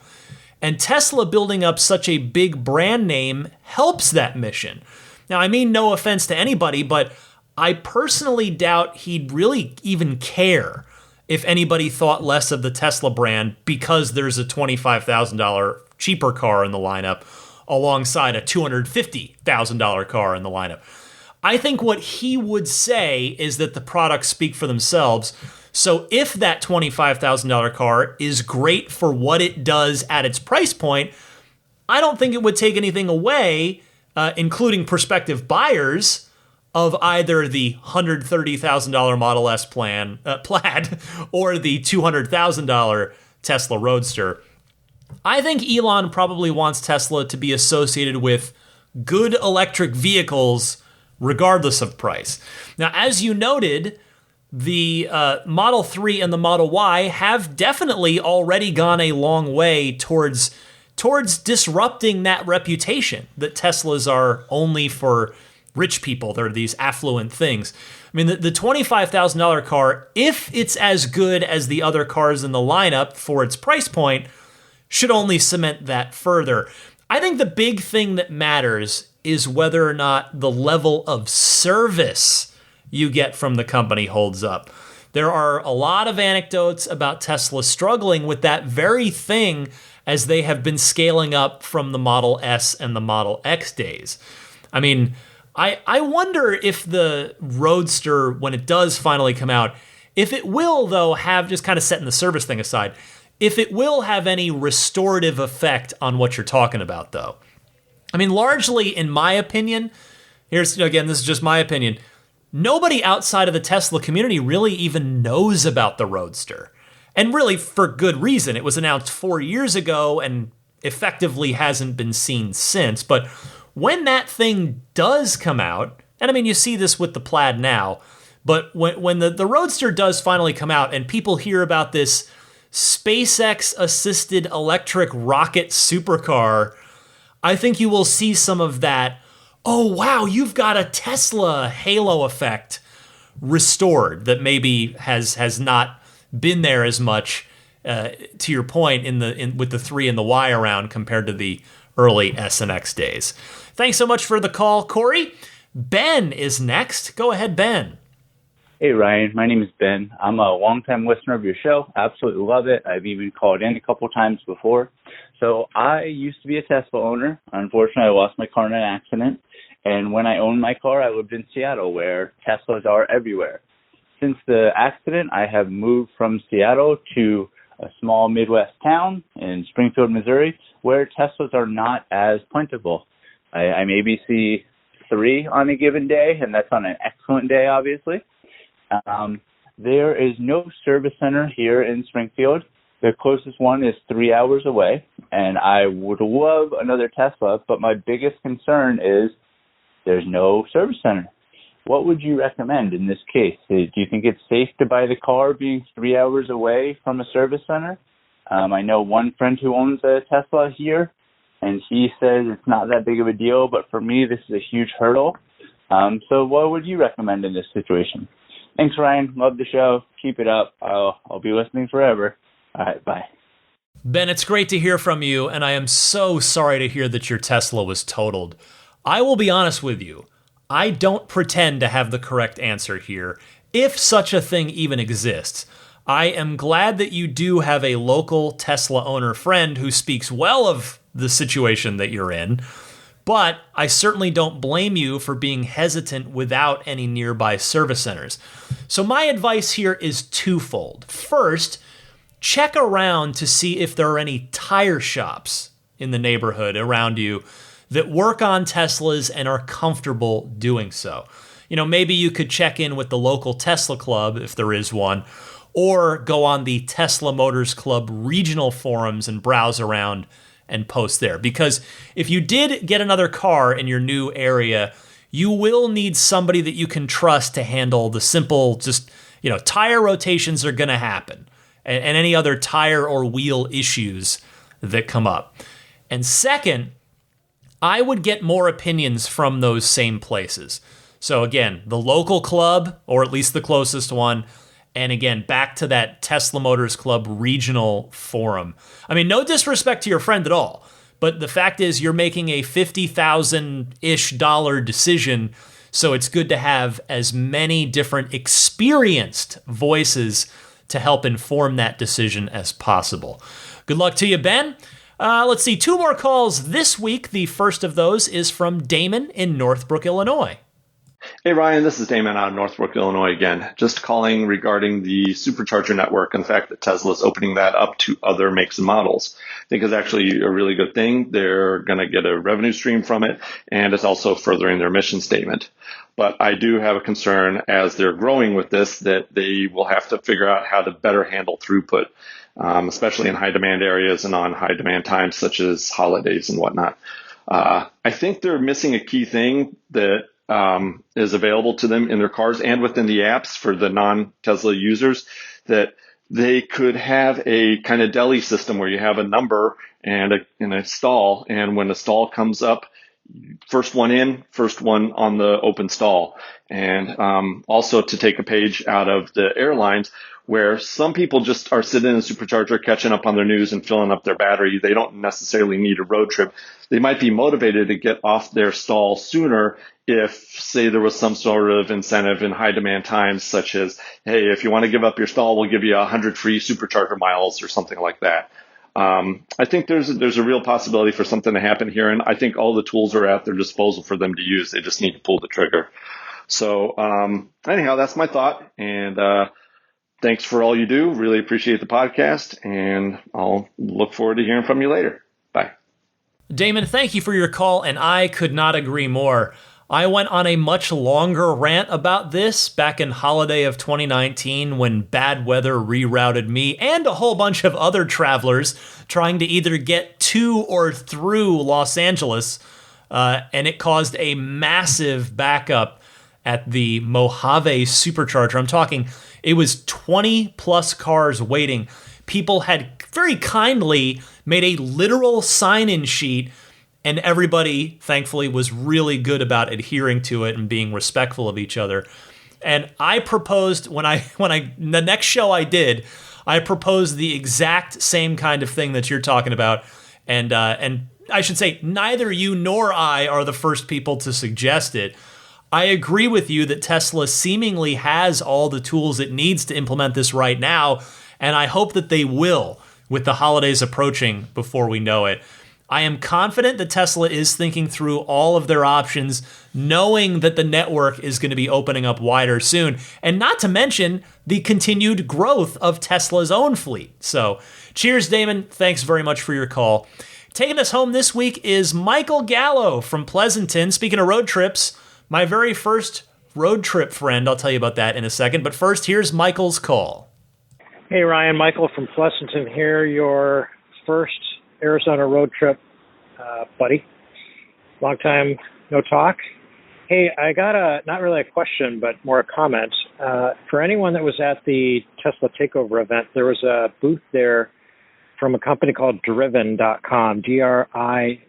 And Tesla building up such a big brand name helps that mission. Now, I mean no offense to anybody, but I personally doubt he'd really even care if anybody thought less of the Tesla brand because there's a $25,000 cheaper car in the lineup alongside a $250,000 car in the lineup. I think what he would say is that the products speak for themselves. So if that $25,000 car is great for what it does at its price point, I don't think it would take anything away, including prospective buyers, of either the $130,000 Model S Plaid or the $200,000 Tesla Roadster. I think Elon probably wants Tesla to be associated with good electric vehicles regardless of price. Now, as you noted, the Model 3 and the Model Y have definitely already gone a long way towards disrupting that reputation that Teslas are only for rich people. They're these affluent things. I mean, the $25,000 car, if it's as good as the other cars in the lineup for its price point, should only cement that further. I think the big thing that matters is whether or not the level of service you get from the company holds up. There are a lot of anecdotes about Tesla struggling with that very thing as they have been scaling up from the Model S and the Model X days. I mean, I wonder if the Roadster, when it does finally come out, if it will, though, have, just kind of setting the service thing aside, if it will have any restorative effect on what you're talking about, though. I mean, largely, in my opinion, this is just my opinion, nobody outside of the Tesla community really even knows about the Roadster. And really, for good reason. It was announced 4 years ago and effectively hasn't been seen since. But when that thing does come out, and I mean, you see this with the Plaid now, but when the Roadster does finally come out and people hear about this SpaceX-assisted electric rocket supercar, I think you will see some of that, oh, wow, you've got a Tesla halo effect restored that maybe has not been there as much, to your point, with the 3 and the Y around compared to the early S and X days. Thanks so much for the call, Corey. Ben is next. Go ahead, Ben.
Hey, Ryan. My name is Ben. I'm a longtime listener of your show. Absolutely love it. I've even called in a couple times before. So I used to be a Tesla owner. Unfortunately, I lost my car in an accident. And when I owned my car, I lived in Seattle, where Teslas are everywhere. Since the accident, I have moved from Seattle to a small Midwest town in Springfield, Missouri, where Teslas are not as plentiful. I maybe see 3 on a given day, and that's on an excellent day, obviously. There is no service center here in Springfield. The closest one is 3 hours away, and I would love another Tesla, but my biggest concern is there's no service center. What would you recommend in this case? Do you think it's safe to buy the car being 3 hours away from a service center? I know one friend who owns a Tesla here, and he says it's not that big of a deal, but for me, this is a huge hurdle. So what would you recommend in this situation? Thanks, Ryan. Love the show. Keep it up. I'll be listening forever. All right, bye.
Ben, it's great to hear from you, and I am so sorry to hear that your Tesla was totaled. I will be honest with you. I don't pretend to have the correct answer here, if such a thing even exists. I am glad that you do have a local Tesla owner friend who speaks well of the situation that you're in, but I certainly don't blame you for being hesitant without any nearby service centers. So my advice here is twofold. First, check around to see if there are any tire shops in the neighborhood around you that work on Teslas and are comfortable doing so. You know, maybe you could check in with the local Tesla club, if there is one, or go on the Tesla Motors Club regional forums and browse around and post there. Because if you did get another car in your new area, you will need somebody that you can trust to handle the simple, tire rotations are going to happen, and any other tire or wheel issues that come up. And second, I would get more opinions from those same places. So again, the local club, or at least the closest one, and again, back to that Tesla Motors Club regional forum. I mean, no disrespect to your friend at all, But the fact is you're making a $50,000-ish decision, so it's good to have as many different experienced voices to help inform that decision as possible. Good luck to you, Ben. Let's see, 2 more calls this week. The first of those is from Damon in Northbrook, Illinois.
Hey, Ryan, this is Damon out of Northbrook, Illinois again. Just calling regarding the supercharger network and the fact that Tesla is opening that up to other makes and models. I think it's actually a really good thing. They're going to get a revenue stream from it, and it's also furthering their mission statement. But I do have a concern as they're growing with this that they will have to figure out how to better handle throughput, especially in high demand areas and on high demand times such as holidays and whatnot. I think they're missing a key thing that is available to them in their cars and within the apps for the non-Tesla users, that they could have a kind of deli system where you have a number and a stall, and when the stall comes up, first one in, first one on the open stall. And also to take a page out of the airlines, where some people just are sitting in a supercharger, catching up on their news and filling up their battery. They don't necessarily need a road trip. They might be motivated to get off their stall sooner if, say, there was some sort of incentive in high demand times, such as, hey, if you want to give up your stall, we'll give you 100 free supercharger miles or something like that. I think there's a real possibility for something to happen here, and I think all the tools are at their disposal for them to use. They just need to pull the trigger. So anyhow, that's my thought, and thanks for all you do. Really appreciate the podcast, and I'll look forward to hearing from you later. Bye.
Damon, thank you for your call, and I could not agree more. I went on a much longer rant about this back in holiday of 2019 when bad weather rerouted me and a whole bunch of other travelers trying to either get to or through Los Angeles, and it caused a massive backup at the Mojave supercharger. I'm talking, it was 20 plus cars waiting. People had very kindly made a literal sign-in sheet, and everybody, thankfully, was really good about adhering to it and being respectful of each other. And I proposed, the next show I did, I proposed the exact same kind of thing that you're talking about. And I should say, neither you nor I are the first people to suggest it. I agree with you that Tesla seemingly has all the tools it needs to implement this right now, and I hope that they will, with the holidays approaching before we know it. I am confident that Tesla is thinking through all of their options, knowing that the network is going to be opening up wider soon, and not to mention the continued growth of Tesla's own fleet. So, cheers, Damon. Thanks very much for your call. Taking us home this week is Michael Gallo from Pleasanton. Speaking of road trips, my very first road trip friend. I'll tell you about that in a second. But first, here's Michael's call.
Hey, Ryan. Michael from Pleasanton here. Your first Arizona road trip, buddy. Long time no talk. Hey, I got not really a question, but more a comment. For anyone that was at the Tesla Takeover event, there was a booth there from a company called Driven.com, DRIVYN.com.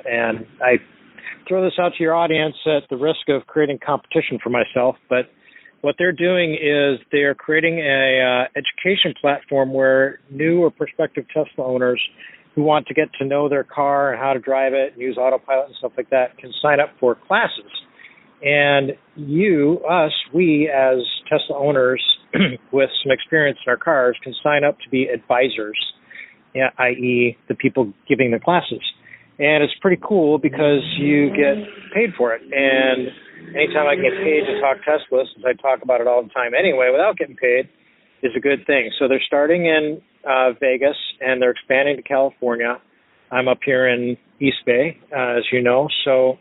And I throw this out to your audience at the risk of creating competition for myself, but what they're doing is they're creating a education platform where new or prospective Tesla owners who want to get to know their car and how to drive it and use autopilot and stuff like that can sign up for classes. And we as Tesla owners with some experience in our cars can sign up to be advisors, i.e. the people giving the classes. And it's pretty cool because you get paid for it. And anytime I can get paid to talk Tesla, since I talk about it all the time anyway, without getting paid, is a good thing. So they're starting in Vegas, and they're expanding to California. I'm up here in East Bay, as you know. So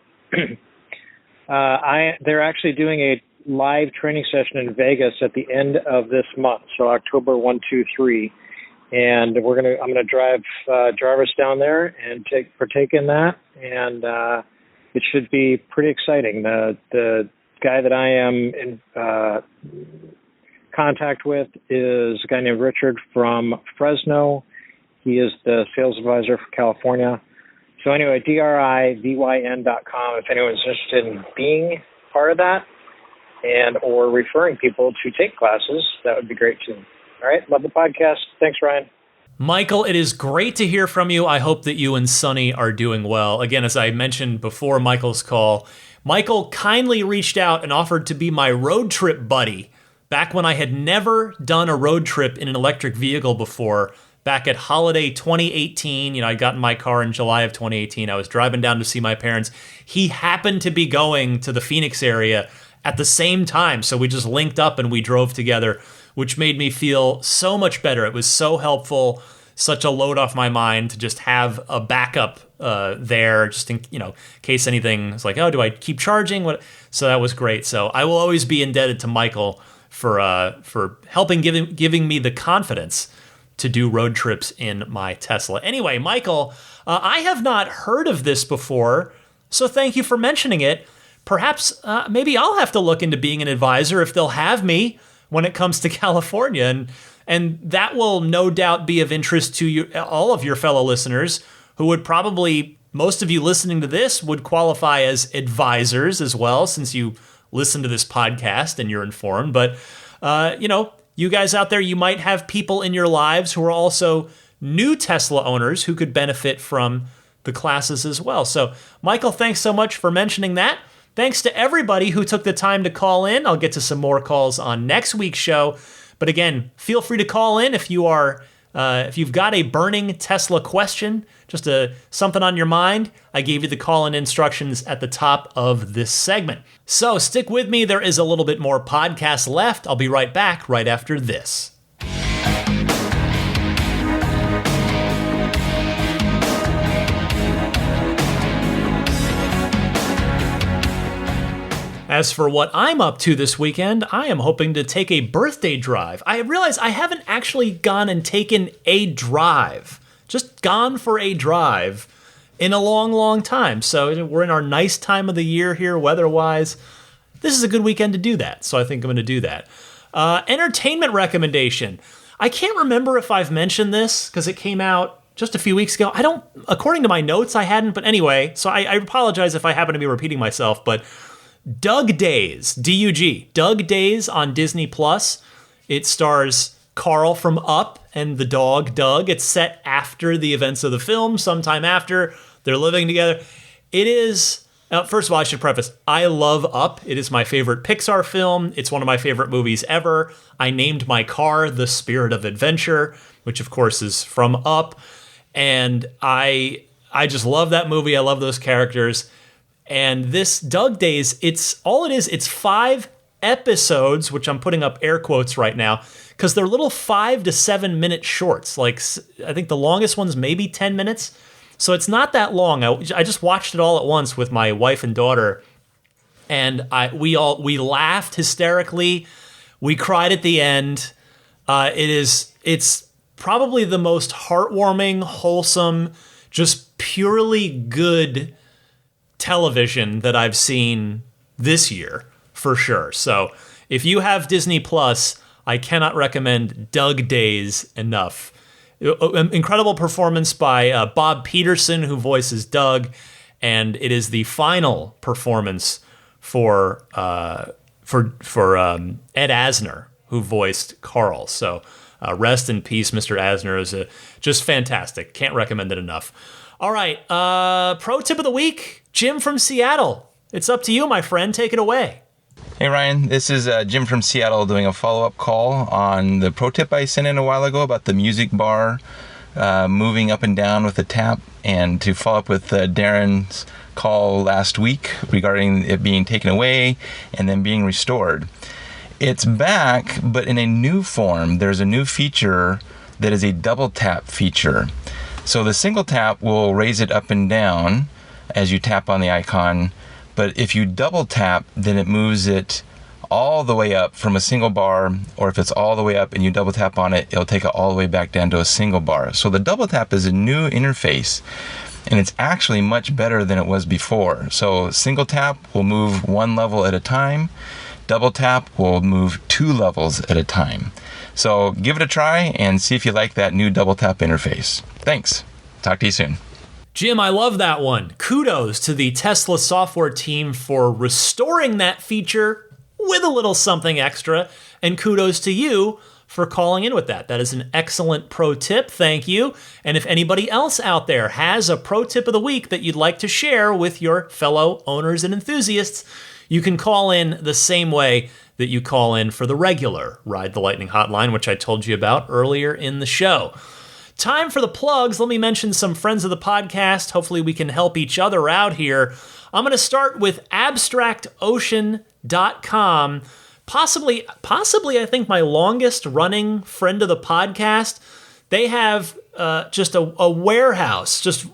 they're actually doing a live training session in Vegas at the end of this month, so October 1, 2, 3. And I'm gonna drive drivers down there and partake in that, and it should be pretty exciting. The guy that I am in contact with is a guy named Richard from Fresno. He is the sales advisor for California. So anyway, DRIVYN.com. If anyone's interested in being part of that and or referring people to take classes, that would be great too. All right, love the podcast. Thanks, Ryan.
Michael, it is great to hear from you. I hope that you and Sonny are doing well. Again, as I mentioned before Michael's call, Michael kindly reached out and offered to be my road trip buddy back when I had never done a road trip in an electric vehicle before. Back at holiday 2018, I got in my car in July of 2018. I was driving down to see my parents. He happened to be going to the Phoenix area at the same time, so we just linked up and we drove together, which made me feel so much better. It was so helpful, such a load off my mind to just have a backup there, just in case anything is like, oh, do I keep charging? So that was great. So I will always be indebted to Michael for helping giving me the confidence to do road trips in my Tesla. Anyway, Michael, I have not heard of this before, so thank you for mentioning it. Perhaps maybe I'll have to look into being an advisor if they'll have me when it comes to California, and that will no doubt be of interest to you, all of your fellow listeners, who would probably, most of you listening to this, would qualify as advisors as well, since you listen to this podcast and you're informed. But, you guys out there, you might have people in your lives who are also new Tesla owners who could benefit from the classes as well. So, Michael, thanks so much for mentioning that. Thanks to everybody who took the time to call in. I'll get to some more calls on next week's show. But again, feel free to call in if you've got a burning Tesla question, just something on your mind. I gave you the call-in instructions at the top of this segment. So stick with me. There is a little bit more podcast left. I'll be right back right after this. As for what I'm up to this weekend, I am hoping to take a birthday drive. I realize I haven't actually gone and taken a drive, just gone for a drive in a long, long time. So we're in our nice time of the year here, weather-wise. This is a good weekend to do that, so I think I'm going to do that. Entertainment recommendation. I can't remember if I've mentioned this because it came out just a few weeks ago. According to my notes, I hadn't, but anyway, so I apologize if I happen to be repeating myself, but Doug Days, D-U-G, Doug Days on Disney+. It stars Carl from Up and the dog Doug. It's set after the events of the film, sometime after. They're living together. It is, first of all, I should preface, I love Up. It is my favorite Pixar film. It's one of my favorite movies ever. I named my car The Spirit of Adventure, which of course is from Up. And I just love that movie. I love those characters. And this Doug Days, it's 5 episodes, which I'm putting up air quotes right now, because they're little 5 to 7 minute shorts. Like, I think the longest one's maybe 10 minutes. So it's not that long. I just watched it all at once with my wife and daughter, and we laughed hysterically. We cried at the end. It's probably the most heartwarming, wholesome, just purely good television that I've seen this year, for sure. So if you have Disney Plus, I cannot recommend Doug Days enough. Incredible performance by Bob Peterson, who voices Doug, and it is the final performance for Ed Asner, who voiced Carl. So rest in peace, Mr. Asner. Is just fantastic. Can't recommend it enough. All right, pro tip of the week. Jim from Seattle. It's up to you, my friend. Take it away.
Hey, Ryan. This is Jim from Seattle doing a follow-up call on the pro tip I sent in a while ago about the music bar moving up and down with a tap, and to follow up with Darren's call last week regarding it being taken away and then being restored. It's back, but in a new form. There's a new feature that is a double tap feature. So the single tap will raise it up and down as you tap on the icon, but if you double tap, then it moves it all the way up from a single bar, or if it's all the way up and you double tap on it, it'll take it all the way back down to a single bar. So the double tap is a new interface, and it's actually much better than it was before. So single tap will move one level at a time, double tap will move 2 levels at a time. So give it a try and see if you like that new double tap interface. Thanks. Talk to you soon.
Jim, I love that one. Kudos to the Tesla software team for restoring that feature with a little something extra, and kudos to you for calling in with that. That is an excellent pro tip. Thank you. And if anybody else out there has a pro tip of the week that you'd like to share with your fellow owners and enthusiasts, you can call in the same way that you call in for the regular Ride the Lightning hotline, which I told you about earlier in the show. Time for the plugs. Let me mention some friends of the podcast. Hopefully we can help each other out here. I'm going to start with abstractocean.com. Possibly, I think my longest running friend of the podcast. They have just a warehouse, just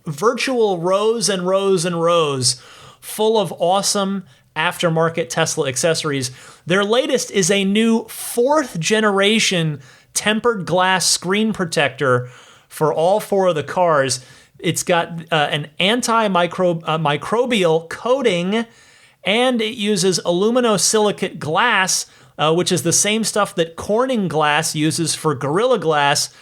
virtual rows and rows and rows full of awesome aftermarket Tesla accessories. Their latest is a new 4th generation tempered glass screen protector for all 4 of the cars. It's got an antimicrobial coating, and it uses aluminosilicate glass, which is the same stuff that Corning Glass uses for Gorilla Glass.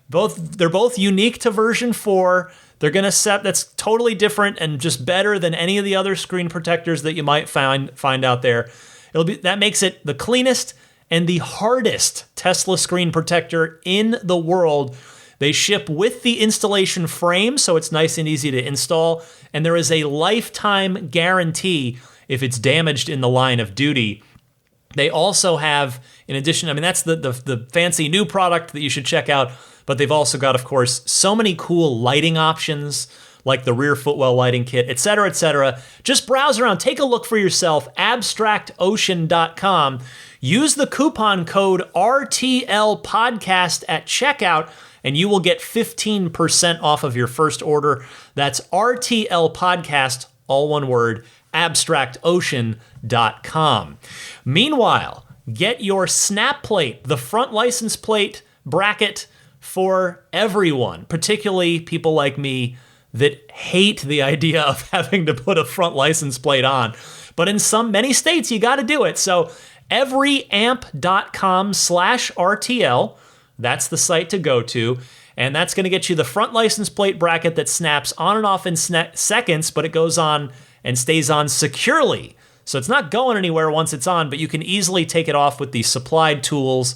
They're both unique to version 4. They're going to set that's totally different and just better than any of the other screen protectors that you might find out there. That makes it the cleanest and the hardest Tesla screen protector in the world. They ship with the installation frame, so it's nice and easy to install, and there is a lifetime guarantee if it's damaged in the line of duty. They also have, in addition, that's the fancy new product that you should check out, but they've also got, of course, so many cool lighting options, like the rear footwell lighting kit, et cetera, et cetera. Just browse around, take a look for yourself, abstractocean.com. Use the coupon code RTLPodcast at checkout, and you will get 15% off of your first order. That's RTL Podcast, all one word, abstractocean.com. Meanwhile, get your snap plate, the front license plate bracket for everyone, particularly people like me that hate the idea of having to put a front license plate on. But in many states, you got to do it. So everyamp.com/RTL, that's the site to go to. And that's going to get you the front license plate bracket that snaps on and off in seconds, but it goes on and stays on securely. So it's not going anywhere once it's on, but you can easily take it off with the supplied tools.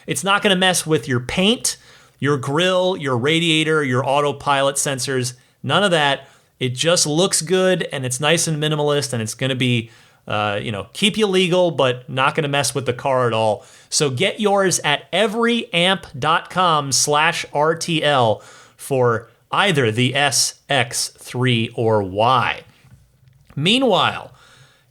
It's not going to mess with your paint, your grill, your radiator, your autopilot sensors, none of that. It just looks good, and it's nice and minimalist, and it's going to be, keep you legal, but not going to mess with the car at all. So get yours at everyamp.com/RTL for either the S, X, 3, or Y. Meanwhile,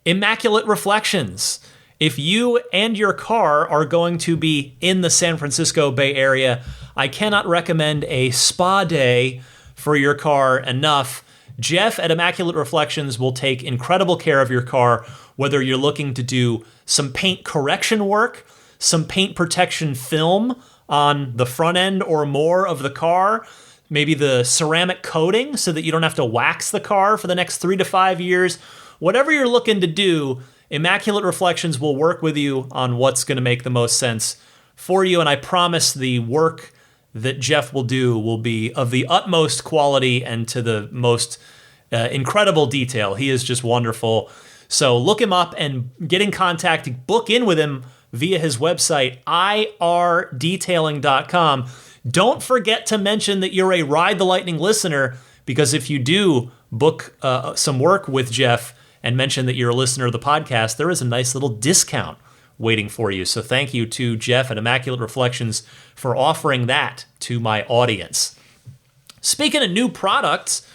Immaculate Reflections. If you and your car are going to be in the San Francisco Bay Area, I cannot recommend a spa day for your car enough. Jeff at Immaculate Reflections will take incredible care of your car, whether you're looking to do some paint correction work, some paint protection film on the front end or more of the car, maybe the ceramic coating so that you don't have to wax the car for the next 3 to 5 years. Whatever you're looking to do, Immaculate Reflections will work with you on what's going to make the most sense for you, and I promise the work that Jeff will do will be of the utmost quality and to the most incredible detail. He is just wonderful. So look him up and get in contact, book in with him via his website, irdetailing.com. Don't forget to mention that you're a Ride the Lightning listener, because if you do book some work with Jeff and mention that you're a listener of the podcast, there is a nice little discount waiting for you. So thank you to Jeff at Immaculate Reflections for offering that to my audience. Speaking of new products,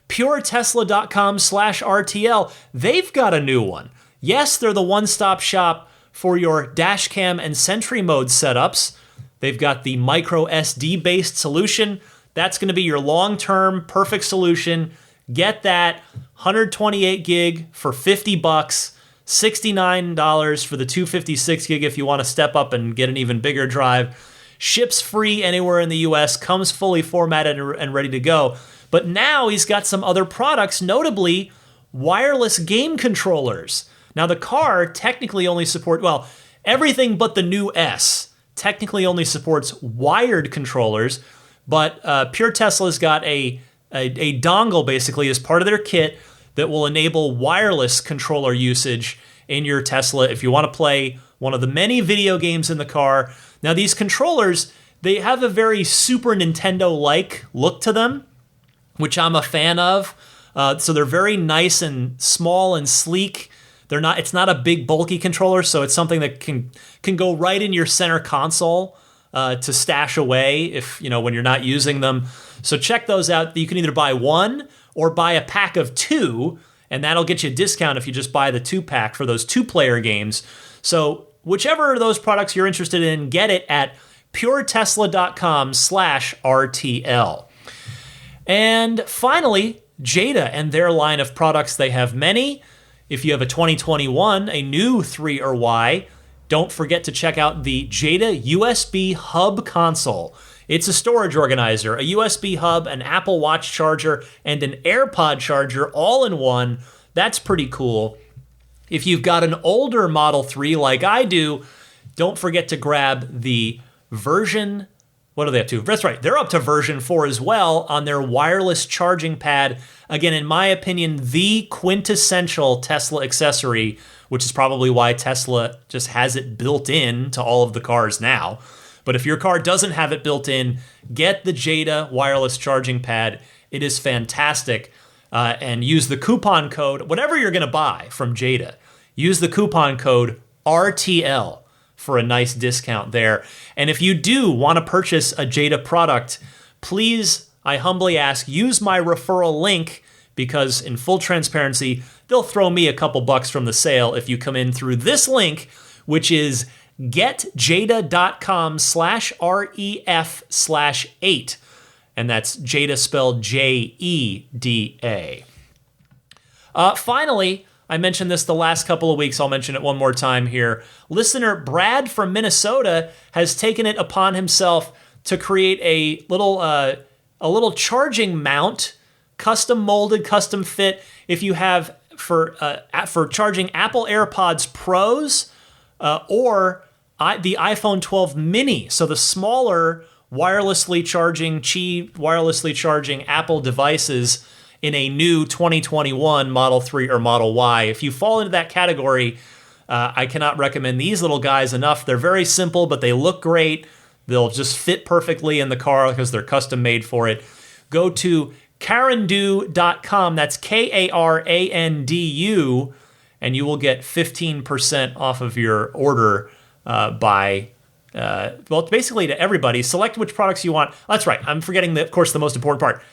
puretesla.com/RTL, they've got a new one. Yes, they're the one-stop shop for your dashcam and Sentry mode setups. They've got the micro SD-based solution. That's going to be your long-term perfect solution. Get that 128 gig for $50, $69 for the 256 gig if you want to step up and get an even bigger drive. Ships free anywhere in the US, comes fully formatted and ready to go. But now he's got some other products, notably wireless game controllers. Now the car technically only supports, everything but the new S technically only supports wired controllers, but Pure Tesla's got a dongle basically as part of their kit that will enable wireless controller usage. in your Tesla if you want to play one of the many video games in the car. Now, these controllers, they have a very Super Nintendo-like look to them, which I'm a fan of. So they're very nice and small and sleek. It's not a big bulky controller, so it's something that can go right in your center console to stash away if when you're not using them. So check those out. You can either buy one or buy a pack of two, and that'll get you a discount if you just buy the 2-pack for those 2-player games. So whichever of those products you're interested in, get it at puretesla.com/RTL. And finally, Jada and their line of products. They have many. If you have a 2021, a new 3 or Y, don't forget to check out the Jada USB Hub console. It's a storage organizer, a USB hub, an Apple Watch charger, and an AirPod charger all in one. That's pretty cool. If you've got an older Model 3 like I do, don't forget to grab the version. What are they up to? That's right. They're up to version 4 as well on their wireless charging pad. Again, in my opinion, the quintessential Tesla accessory, which is probably why Tesla just has it built in to all of the cars now. But if your car doesn't have it built in, get the Jada wireless charging pad. It is fantastic. And use the coupon code, whatever you're going to buy from Jada, use the coupon code RTL for a nice discount there. And if you do want to purchase a Jada product, please, I humbly ask, use my referral link, because in full transparency, they'll throw me a couple bucks from the sale if you come in through this link, which is getjada.com/REF/8. And that's Jada spelled JEDA. Finally, I mentioned this the last couple of weeks. I'll mention it one more time here. Listener Brad from Minnesota has taken it upon himself to create a little charging mount, custom molded, custom fit. If you have for charging Apple AirPods Pros or the iPhone 12 mini, so the smaller wirelessly charging Apple devices in a new 2021 Model 3 or Model Y. If you fall into that category, I cannot recommend these little guys enough. They're very simple, but they look great. They'll just fit perfectly in the car because they're custom made for it. Go to carandu.com, that's KARANDU, and you will get 15% off of your order basically to everybody. Select which products you want. That's right, I'm forgetting, of course, the most important part.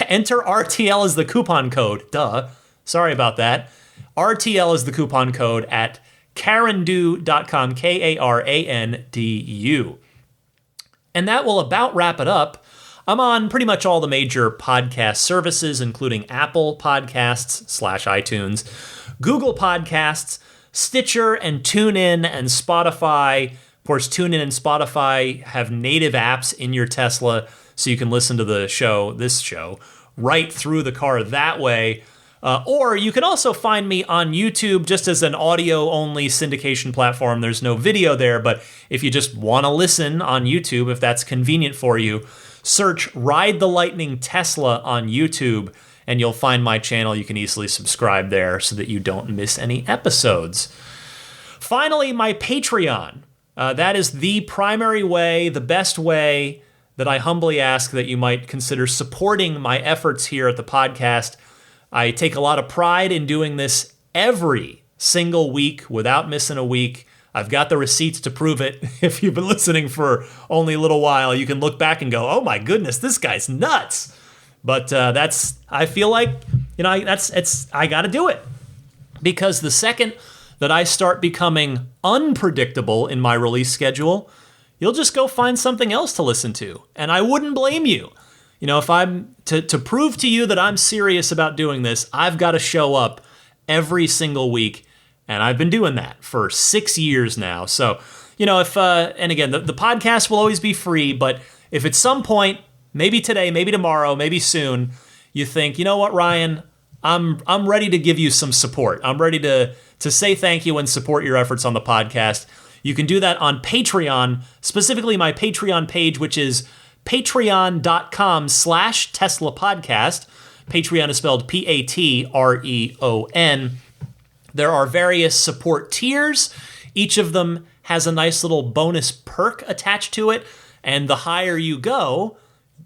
Enter RTL as the coupon code. Duh. Sorry about that. RTL is the coupon code at carandu.com, KARANDU. And that will about wrap it up. I'm on pretty much all the major podcast services, including Apple Podcasts /iTunes, Google Podcasts, Stitcher, and TuneIn, and Spotify. Of course, TuneIn and Spotify have native apps in your Tesla, so you can listen to this show, right through the car that way. Or you can also find me on YouTube just as an audio-only syndication platform. There's no video there, but if you just want to listen on YouTube, if that's convenient for you, search Ride the Lightning Tesla on YouTube, and you'll find my channel. You can easily subscribe there so that you don't miss any episodes. Finally, my Patreon. That is the primary way, the best way that I humbly ask that you might consider supporting my efforts here at the podcast. I take a lot of pride in doing this every single week without missing a week. I've got the receipts to prove it. If you've been listening for only a little while, you can look back and go, oh my goodness, this guy's nuts. But I feel like, I got to do it. Because the second that I start becoming unpredictable in my release schedule, you'll just go find something else to listen to. And I wouldn't blame you. If I'm to prove to you that I'm serious about doing this, I've got to show up every single week. And I've been doing that for 6 years now. So, and again, the podcast will always be free, but if at some point, maybe today, maybe tomorrow, maybe soon, you think, you know what, Ryan, I'm ready to give you some support. I'm ready to say thank you and support your efforts on the podcast. You can do that on Patreon, specifically my Patreon page, which is patreon.com/Tesla podcast. Patreon is spelled Patreon. There are various support tiers. Each of them has a nice little bonus perk attached to it, and the higher you go,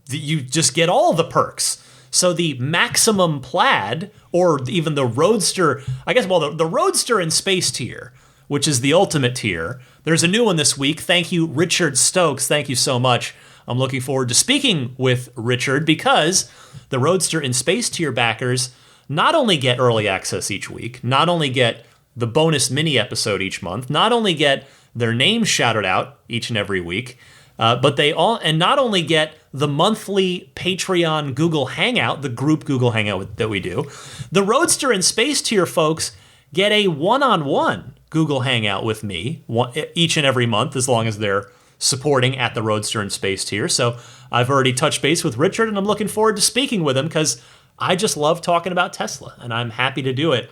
you just get all the perks. So the maximum plaid, or even the roadster, the roadster and space tier, which is the ultimate tier. There's a new one this week. Thank you, Richard Stokes. Thank you so much. I'm looking forward to speaking with Richard because the roadster and space tier backers not only get early access each week, not only get the bonus mini episode each month, not only get their names shouted out each and every week, but not only get the monthly Patreon Google Hangout, the group Google Hangout that we do, the Roadster and Space tier folks get a one-on-one Google Hangout with me each and every month, as long as they're supporting at the Roadster and Space tier. So I've already touched base with Richard, and I'm looking forward to speaking with him because I just love talking about Tesla, and I'm happy to do it.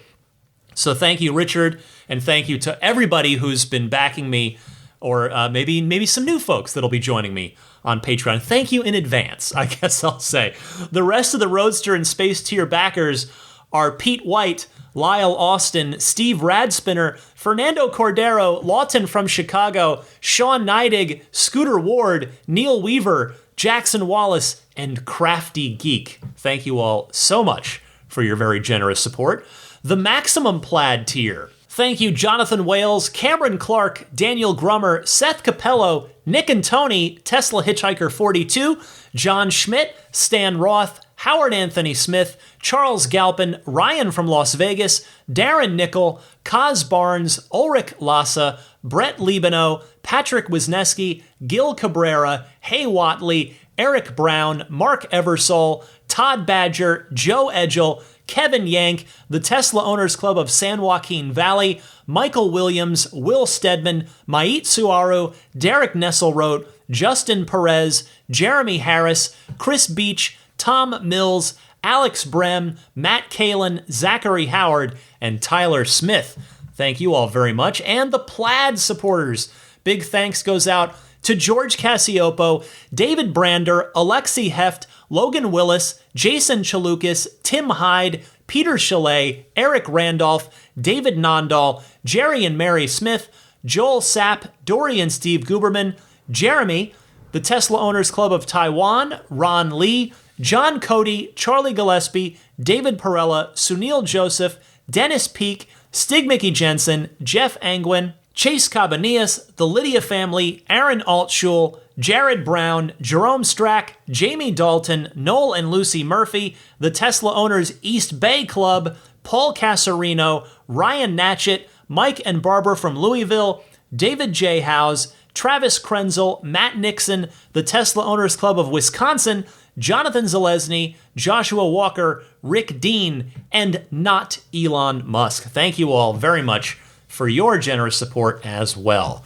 So thank you, Richard, and thank you to everybody who's been backing me, or maybe some new folks that'll be joining me on Patreon. Thank you in advance, I guess I'll say. The rest of the Roadster and Space tier backers are Pete White, Lyle Austin, Steve Radspinner, Fernando Cordero, Lawton from Chicago, Sean Neidig, Scooter Ward, Neil Weaver, Jackson Wallace, and Crafty Geek. Thank you all so much for your very generous support. The maximum plaid tier. Thank you, Jonathan Wales, Cameron Clark, Daniel Grummer, Seth Capello, Nick and Tony, Tesla Hitchhiker 42, John Schmidt, Stan Roth, Howard Anthony Smith, Charles Galpin, Ryan from Las Vegas, Darren Nickel, Kaz Barnes, Ulrich Lassa, Brett Libano, Patrick Wisniewski, Gil Cabrera, Hay Watley, Eric Brown, Mark Eversole, Todd Badger, Joe Edgel, Kevin Yank, the Tesla Owners Club of San Joaquin Valley, Michael Williams, Will Stedman, Mait Suaru, Derek Nesselrote, Justin Perez, Jeremy Harris, Chris Beach, Tom Mills, Alex Brem, Matt Kalin, Zachary Howard, and Tyler Smith. Thank you all very much. And the Plaid supporters. Big thanks goes out to George Cassiopo, David Brander, Alexi Heft, Logan Willis, Jason Chalukas, Tim Hyde, Peter Chalet, Eric Randolph, David Nondahl, Jerry and Mary Smith, Joel Sapp, Dory and Steve Guberman, Jeremy, the Tesla Owners Club of Taiwan, Ron Lee, John Cody, Charlie Gillespie, David Perella, Sunil Joseph, Dennis Peak, Stig Mickey Jensen, Jeff Angwin, Chase Cabanillas, the Lydia family, Aaron Altschul, Jared Brown, Jerome Strack, Jamie Dalton, Noel and Lucy Murphy, the Tesla Owners East Bay Club, Paul Casarino, Ryan Natchett, Mike and Barbara from Louisville, David J. Howes, Travis Krenzel, Matt Nixon, the Tesla Owners Club of Wisconsin, Jonathan Zalesny, Joshua Walker, Rick Dean, and not Elon Musk. Thank you all very much for your generous support as well.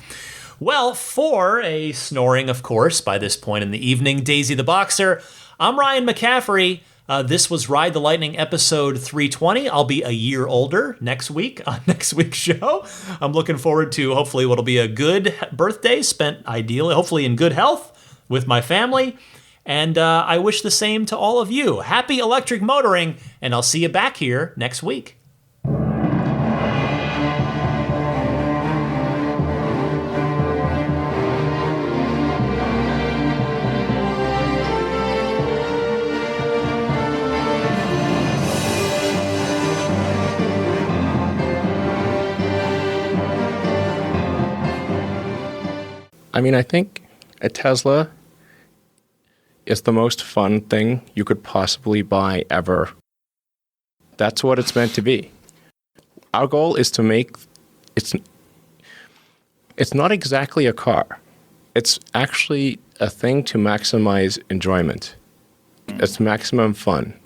Well, for a snoring, of course, by this point in the evening, Daisy the Boxer, I'm Ryan McCaffrey. This was Ride the Lightning episode 320. I'll be a year older next week on next week's show. I'm looking forward to hopefully what'll be a good birthday spent ideally, hopefully in good health with my family. And I wish the same to all of you. Happy electric motoring, and I'll see you back here next week.
I mean, I think a Tesla is the most fun thing you could possibly buy ever. That's what it's meant to be. Our goal is to make it's not exactly a car. It's actually a thing to maximize enjoyment. It's maximum fun.